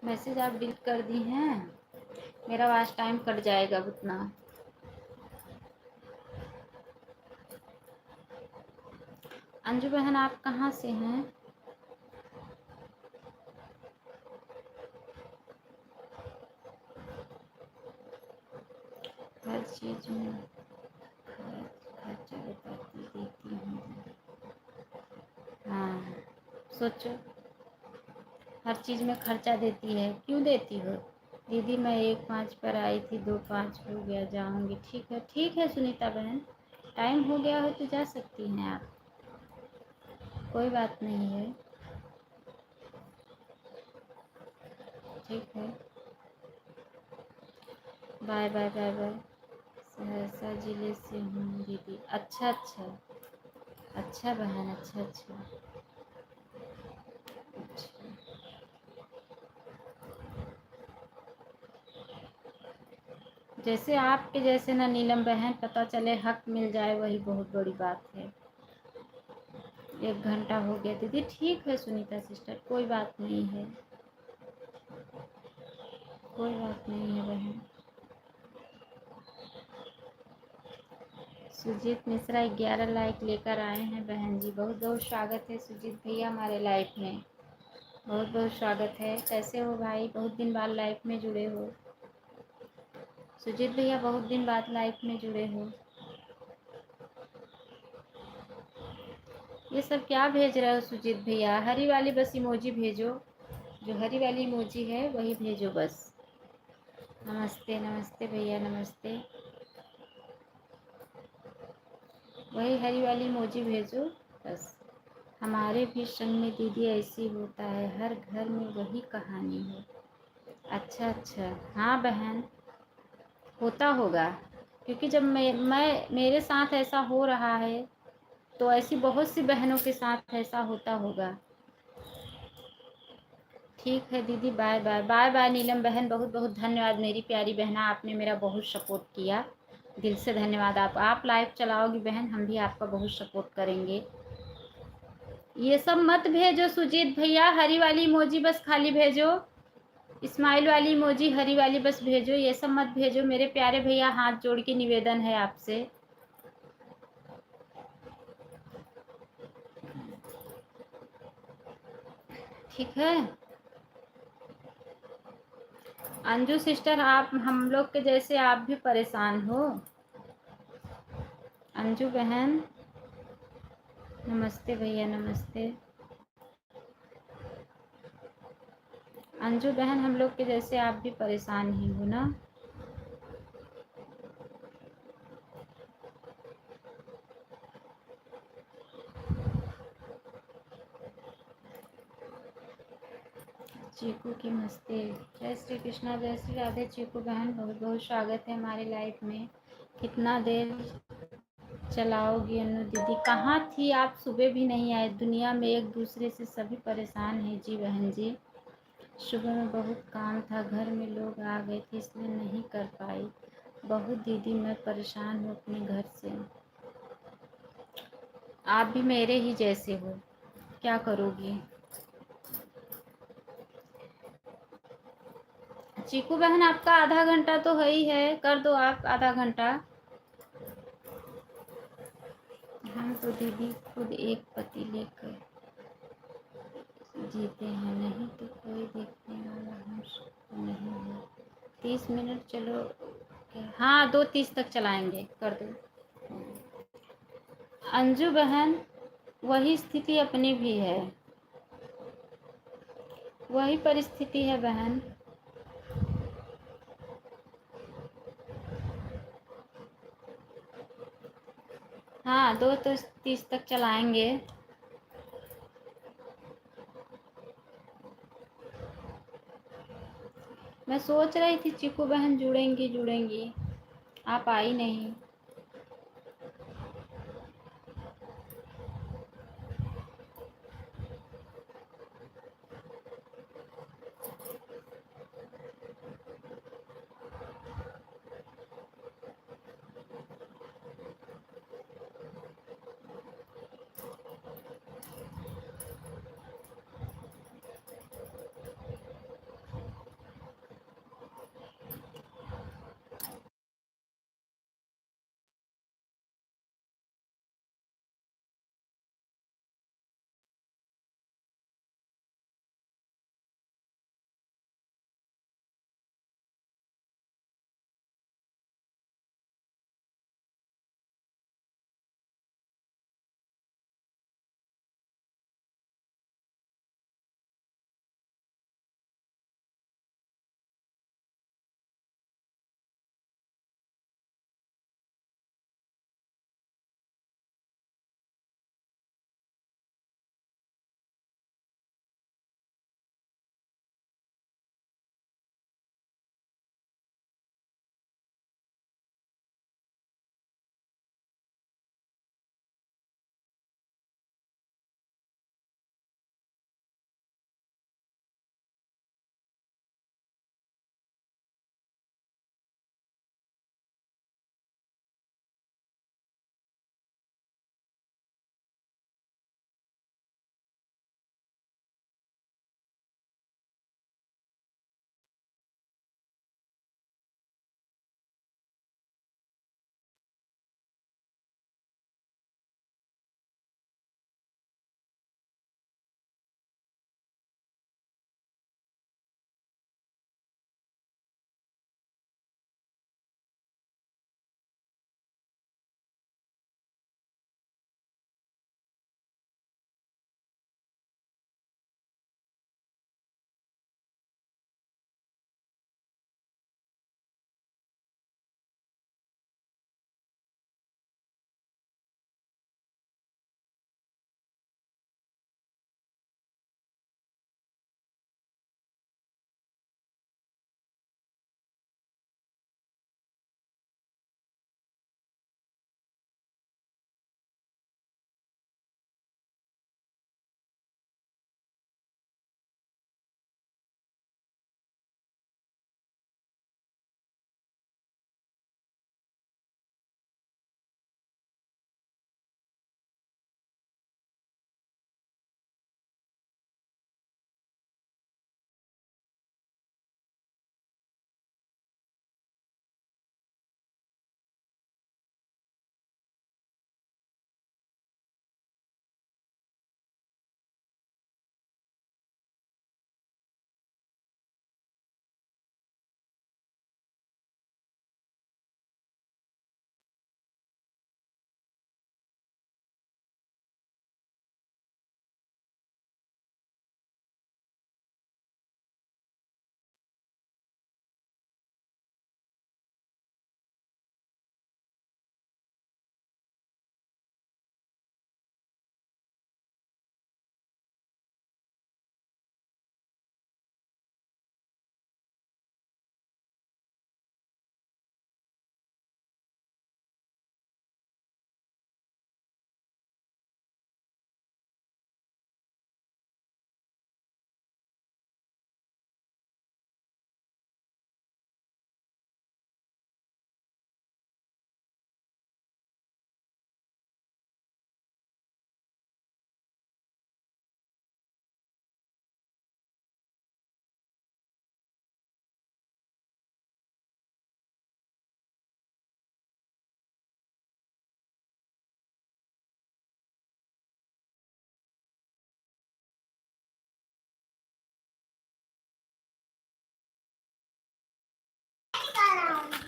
मैसेज आप डिलीट कर दी हैं। मेरा वाच टाइम कट जाएगा उतना। अंजू बहन आप कहाँ से हैं? हर चीज में खर्चा बताती देती हूँ। हाँ सोचो, हर चीज़ में खर्चा देती है, क्यों देती हो? दीदी मैं 1-5 पर आई थी, 2-5 हो गया, जाऊंगी। ठीक है सुनीता बहन, टाइम हो गया हो तो जा सकती हैं आप, कोई बात नहीं है। ठीक है, bye bye bye bye. Saharsa जिले से हूँ दीदी। अच्छा अच्छा अच्छा बहन, अच्छा अच्छा अच्छा। जैसे आपके जैसे ना नीलम बहन पता चले हक मिल जाए, वही बहुत बड़ी बात है। 1 घंटा हो गया दीदी। ठीक है सुनीता सिस्टर, कोई बात नहीं है, कोई बात नहीं है बहन। सुजीत मिश्रा 11 लाइक लेकर आए हैं बहन जी, बहुत बहुत स्वागत है सुजीत भैया हमारे लाइफ में, बहुत बहुत स्वागत है। कैसे हो भाई, बहुत दिन बाद लाइफ में जुड़े हो। सुजीत भैया बहुत दिन बाद लाइफ में जुड़े हो। ये सब क्या भेज रहे हो सुजीत भैया? हरी वाली बस इमोजी भेजो, जो हरी वाली इमोजी है वही भेजो बस। नमस्ते नमस्ते भैया, नमस्ते। वही हरी वाली इमोजी भेजो बस। हमारे भी संग में दीदी ऐसी होता है, हर घर में वही कहानी है। अच्छा अच्छा, हाँ बहन होता होगा, क्योंकि जब मैं मेरे साथ ऐसा हो रहा है तो ऐसी बहुत सी बहनों के साथ ऐसा होता होगा। ठीक है दीदी, बाय बाय बाय बाय। नीलम बहन बहुत बहुत धन्यवाद मेरी प्यारी बहना, आपने मेरा बहुत सपोर्ट किया, दिल से धन्यवाद। आप लाइव चलाओगी बहन, हम भी आपका बहुत सपोर्ट करेंगे। ये सब मत भेजो सुजीत भैया, हरी वाली इमोजी बस खाली भेजो, स्माइल वाली इमोजी हरी वाली बस भेजो, ये सब मत भेजो मेरे प्यारे भैया, हाथ जोड़ के निवेदन है आपसे। ठीक है अंजू सिस्टर, आप हम लोग के जैसे आप भी परेशान हो। अंजू बहन नमस्ते भैया, नमस्ते। अंजू बहन हम लोग के जैसे आप भी परेशान ही हो ना। चीकू की मस्ते। जय श्री कृष्णा, जय श्री राधे। चीकू बहन बहुत बहुत स्वागत है हमारे लाइफ में। कितना देर चलाओगी अनु दीदी? कहाँ थी आप, सुबह भी नहीं आए। दुनिया में एक दूसरे से सभी परेशान हैं जी बहन जी। सुबह में बहुत काम था, घर में लोग आ गए थे इसलिए नहीं कर पाई। बहुत दीदी मैं परेशान हूँ अपने घर से। आप भी मेरे ही जैसे हो, क्या करोगी? चीकू बहन आपका आधा घंटा तो है ही है, कर दो आप आधा घंटा। हम तो दीदी खुद एक पति लेकर जीते हैं, नहीं तो कोई देखने वाला हम नहीं है। 30 मिनट चलो, हाँ 2:30 तक चलाएंगे, कर दो। अंजू बहन वही स्थिति अपनी भी है, वही परिस्थिति है बहन। हाँ 2:30 तक चलाएंगे। मैं सोच रही थी चीकू बहन जुड़ेंगी जुड़ेंगी, आप आई नहीं।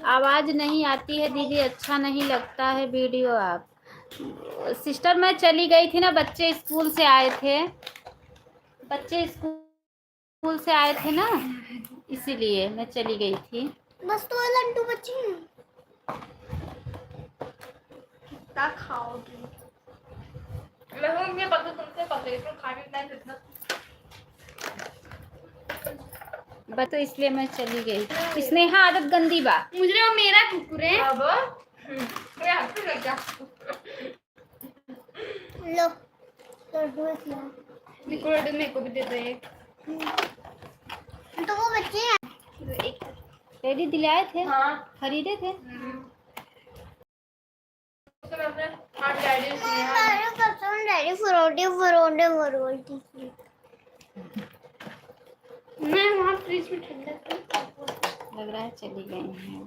आवाज़ नहीं आती है दीदी, अच्छा नहीं लगता है वीडियो आप। सिस्टर मैं चली गई थी ना, बच्चे स्कूल से आए थे, बच्चे स्कूल से आए थे ना, इसीलिए मैं चली गई थी। बस तो लड्डू बच्चे कितना खाओगी? मैं पता तुमसे पकड़े तो खाने नहीं देना, बस तो इसलिए मैं चली गई। स्नेहा आदत गंदी बा। मुझे वो मेरा कुकुर है। अब मैं हाथ पे लग जा। लो लड्डू है, मेरे को भी दे दो एक। तो वो बच्चे हैं एक डैडी दिलाए थे। हाँ खरीदे थे। डैडी फरोटे फरोटे फरोटे मैं वहाँ फ्रिज में ठंडा लग रहा है चली गई हैं।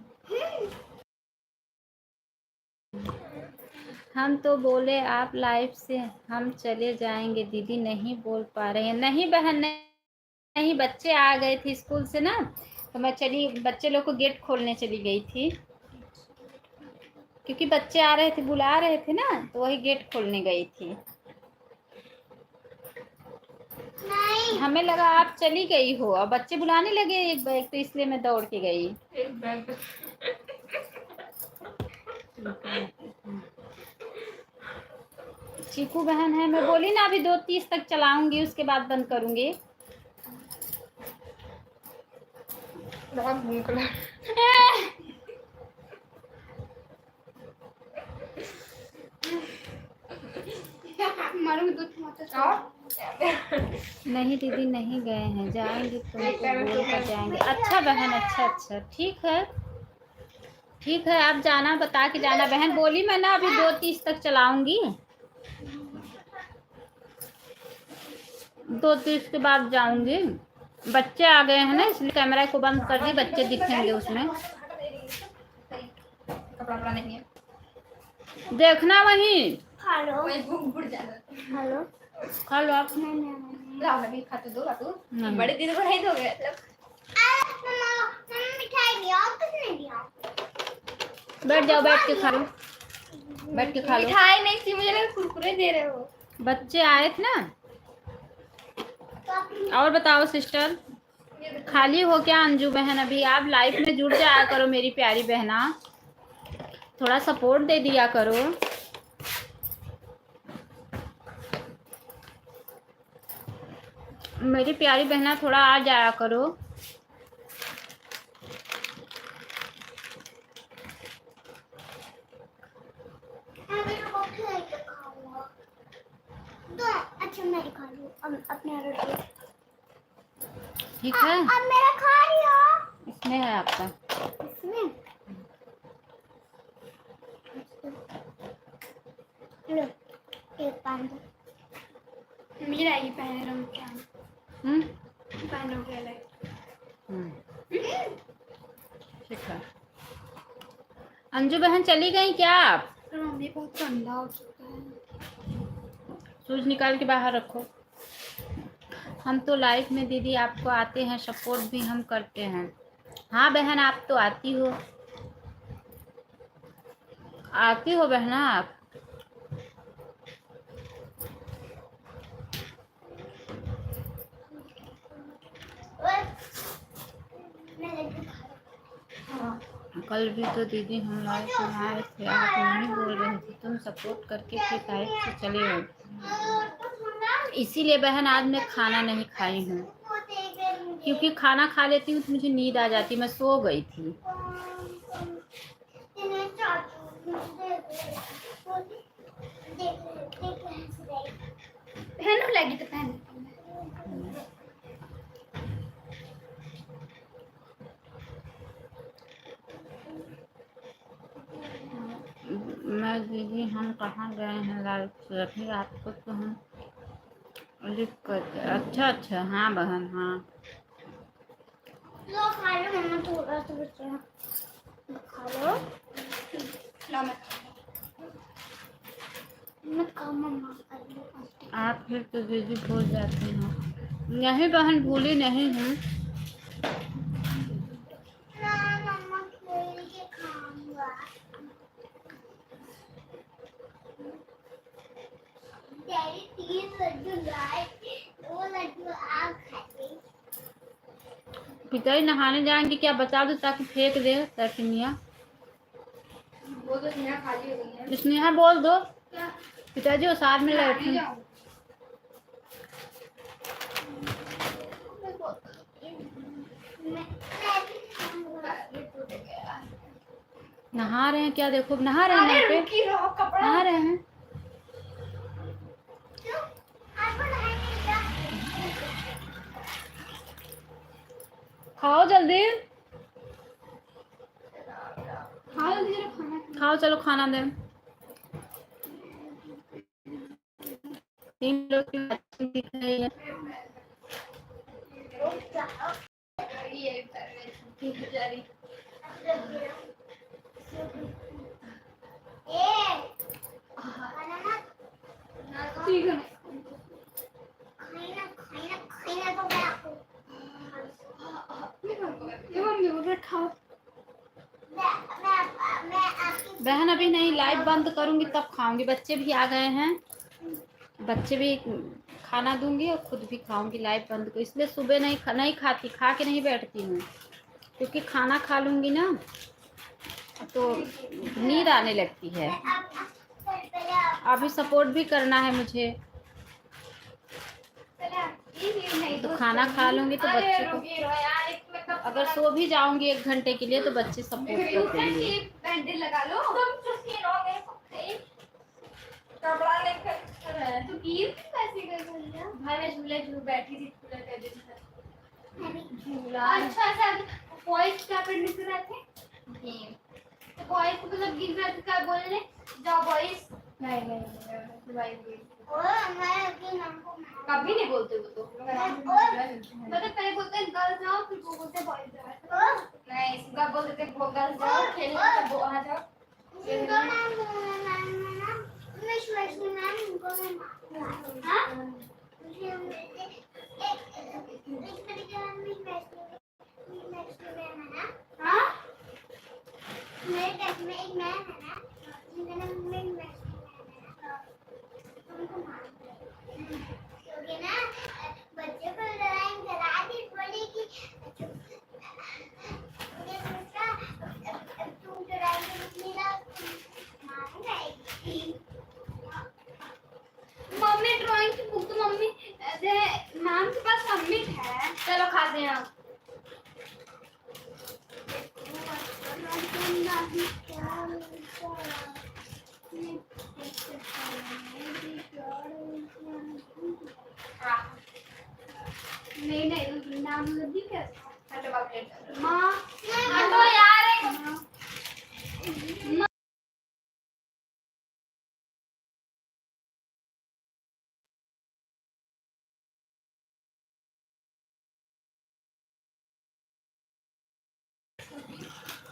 हम तो बोले आप लाइव से हम चले जाएंगे दीदी, नहीं बोल पा रहे हैं। नहीं बहन नहीं, बच्चे आ गए थे स्कूल से ना, तो मैं चली, बच्चे लोग को गेट खोलने चली गई थी, क्योंकि बच्चे आ रहे थे, बुला रहे थे ना, तो वही गेट खोलने गई थी। नहीं हमें लगा आप चली गई हो, और बच्चे बुलाने लगे एक बैग, तो इसलिए मैं दौड़ के गई। एक बैग चीकू बहन है, मैं बोली ना अभी 2:30 तक चलाऊंगी, उसके बाद बंद करूंगी। बहुत भूख नहीं दीदी नहीं गए हैं, जाएंगे तुमको बोल कर जाएंगे। अच्छा बहन, अच्छा अच्छा, ठीक है ठीक है, आप जाना, बता के जाना बहन। बोली मैं ना अभी 2:30 तक चलाऊंगी, 2:30 के बाद जाऊंगी। बच्चे आ गए हैं ना, इसलिए कैमरा को बंद कर दी, बच्चे दिखेंगे उसमें। कपड़ा नहीं है, देखना वहीं। हेलो हेलो खा लो आप। लाओ मैं भी खा तो दो बातू बड़े दीदी को नहीं दोगे मम्मा मिठाई दिया किसने दिया? बैठ जाओ, बैठ के खा लो, बैठ के खा लो। मिठाई नहीं थी, मुझे लगा कुरकुरे दे रहे हो। बच्चे आए थे ना। और बताओ सिस्टर, खाली हो क्या अंजू बहन? अभी आप लाइफ में जुड़ जाया करो मेरी प्यारी बहना, थोड़ा सपोर्ट दे दिया करो। मेरी प्यारी बहना थोड़ा आ जाया करो। अच्छा मैं खा लूं अपने रोटी। ठीक है, अब मेरा खा रही हो? इसमें है आपका, इसमें लो एक पान दो। मेरा ही पहन रहा हूँ क्या? पहन रहा हूँ क्या? ठीक है। अंजू बहन चली गई क्या आप? मम्मी बहुत ठंडा हो चुका है। शूज निकाल के बाहर रखो। हम तो लाइफ में दीदी आपको आते हैं, सपोर्ट भी हम करते हैं। हाँ बहन, आप तो आती हो, आती हो बहना आप। कल भी तो दीदी हम लाइफ में आए थे, आप नहीं बोल रहे थे, तुम सपोर्ट करके फिर लाइफ से चले गए। इसीलिए बहन आज मैं खाना नहीं खाई हूँ, क्योंकि खाना खा लेती हूँ तो मुझे नींद आ जाती, मैं सो गई थी। पहनो लगी तो पहन। मैं दीदी हम कहाँ गए हैं लाइफ से, अभी आपको तो हम लिख कर। अच्छा अच्छा, हाँ बहन हाँ। लो खा लो मम्मा, थोड़ा सा बचा खा लो। मत खाओ मम्मा। आप फिर तो दीदी भूल जाती हैं। नहीं बहन, भूली नहीं हूँ। पिताजी नहाने जाएंगे क्या बता दो ताकि फेंक दे तरफिनिया। वो तो स्नेहा खाली हो गई है। स्नेहा बोल दो क्या? पिताजी वो साथ में बैठे। नहा रहे हैं क्या? देखो नहा रहे हैं यहाँ पे, नहा रहे हैं। खाओ जल्दी, खाओ चलो खाना दे। 3 लोग की बातचीत दिख रही है। ठीक है। बहन अभी नहीं, लाइट बंद करूंगी तब खाऊंगी। बच्चे भी आ गए हैं, बच्चे भी खाना दूंगी और खुद भी खाऊंगी लाइट बंद को। इसलिए सुबह नहीं खाती, खा के नहीं बैठती हूँ, क्योंकि खाना खा लूंगी ना तो नींद आने लगती है। अभी सपोर्ट भी करना है मुझे, तो खाना खा लूंगी तो बच्चे को, अगर सो भी जाऊंगी 1 घंटे के लिए तो बच्चे सपोर्ट कर देंगे। बैंडेज लगा लो। कपड़ा लेकर तो ईद कैसे कर लिया? भाई मैं झूले झूल बैठी थी कूलर के दिन झूला। अच्छा सर बॉयज क्या करने से रहे थे? गेम। तो बॉयज को मतलब गिन रहे थे क्या बोलने? जाओ बॉयज। नहीं कभी नहीं बोलते वो तो। मतलब पहले बोलते हैं गर्ल्स जाओ फिर वो बोलते हैं बॉयज जाओ। नहीं इसका बोलते थे गर्ल्स जाओ खेलने तब वहां जाओ। बच्चे को लड़ाई करा दी, बोली कि मम्मी ड्राइंग की बुक तो मम्मी मैम के पास सबमिट है। चलो खाते हैं आप। नहीं नाम लगी क्या? माँ हटो यार।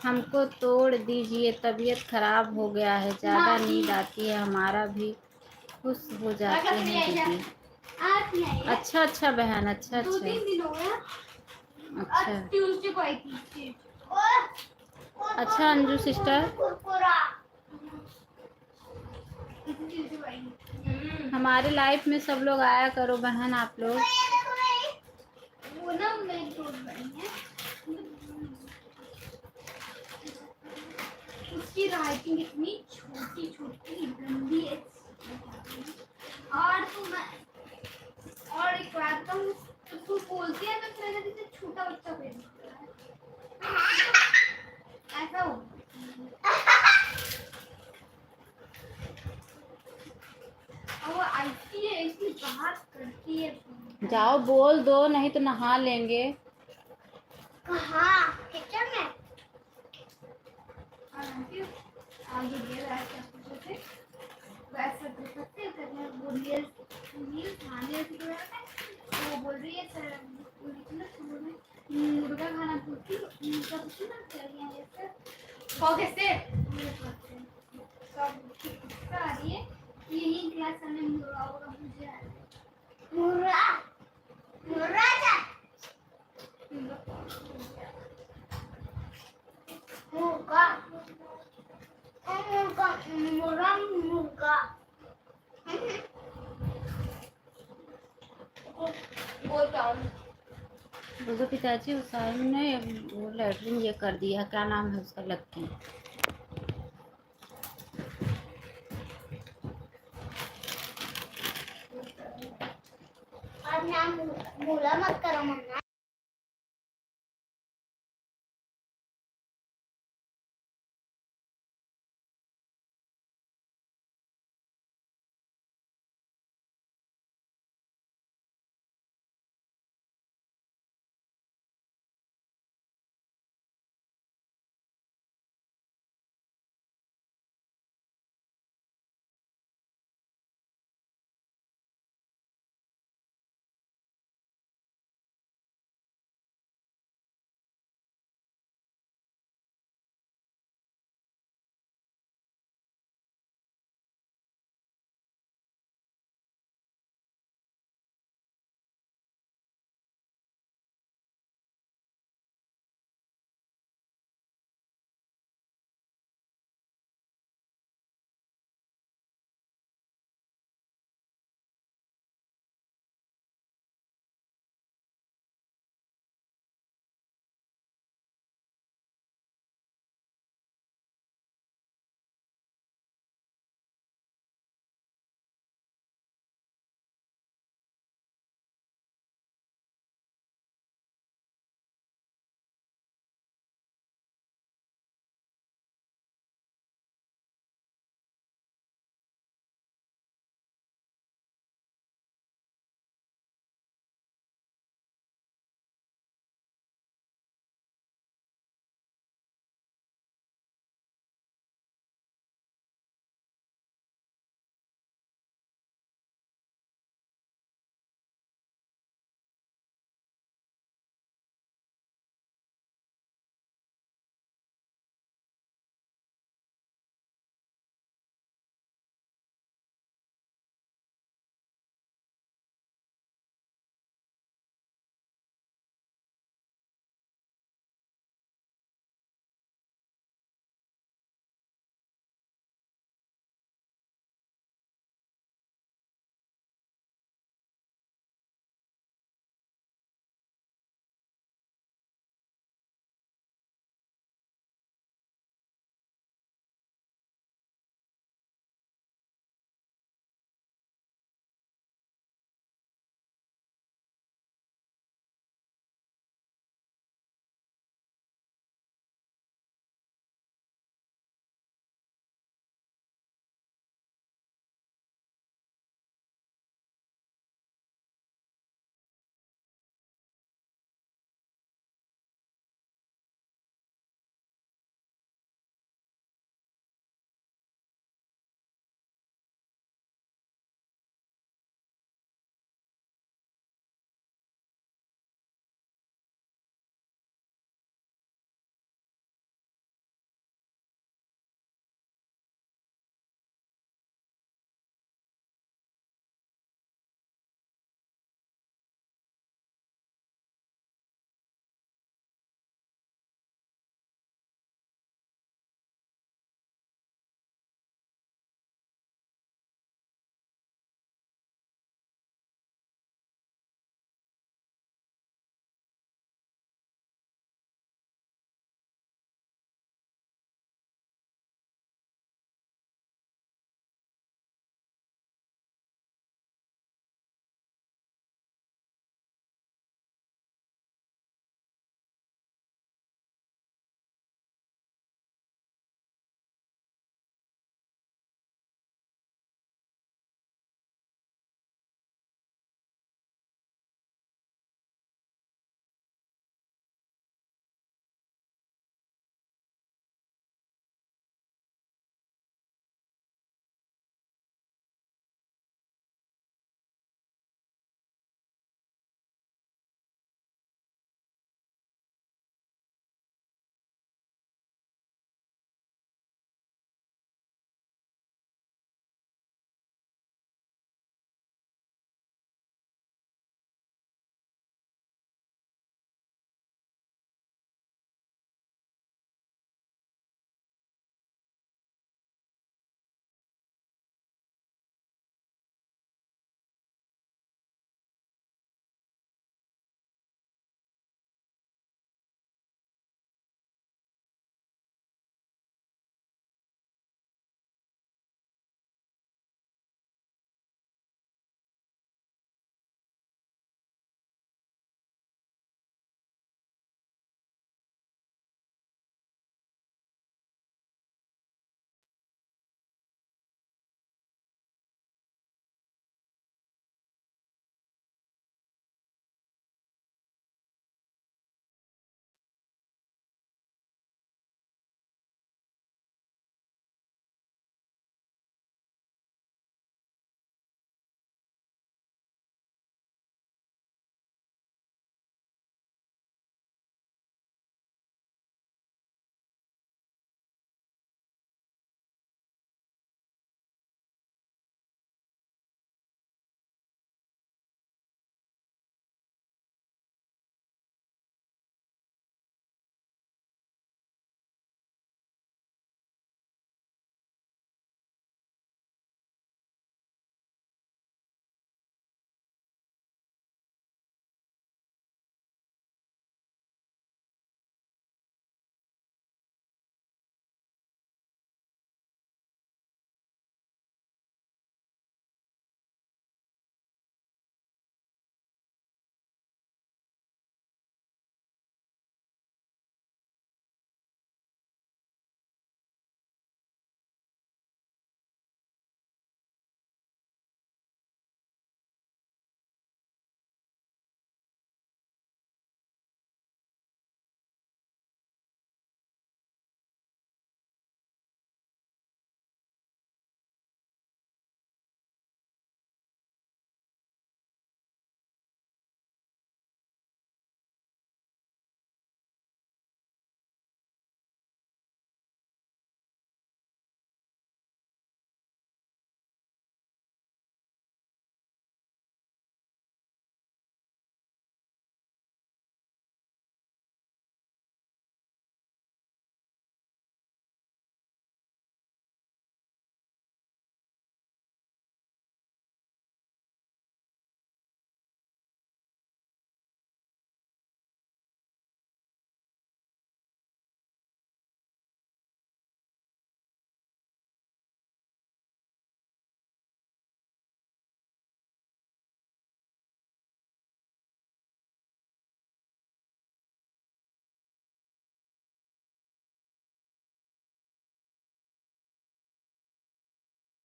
हमको तोड़ दीजिए, तबीयत खराब हो गया है, ज़्यादा नींद आती है, हमारा भी खुश हो जाते हैं दीदी। अच्छा बहन, अच्छा 2-3 दिन हो गया। अच्छा ट्यूसडे को आई थी। अच्छा अंजू सिस्टर, हमारे लाइफ में सब लोग आया करो बहन आप लोग। वो ना मेरी दोस्त बनी है, उसकी राइटिंग इतनी छोटी छोटी गंदी है। और एक बात तो तू बोलती है तो फिर जैसे छोटा बच्चा पे ऐसा हो। और वो आईती है इसलिए बात करती है। जाओ बोल दो, नहीं तो नहा लेंगे। कहाँ? किचन में। आगे ये वैसे कर सकते हैं वो नील खाने से वो बोल रही है सर मुर्गा खाना पूछती मुर्गा पूछती ना चाहिए हो कैसे सब आ रही है। यही क्लास में मुर्गा होगा मुझे मुर्गा मुर्गा मुर्गा मुर्गा मुर्गा बोल काम। बोलो पिताजी उस साइम ने वो लेटरिन ये कर दिया, क्या नाम है उसका, लक्की। और नाम भूला मत करो मम्मा।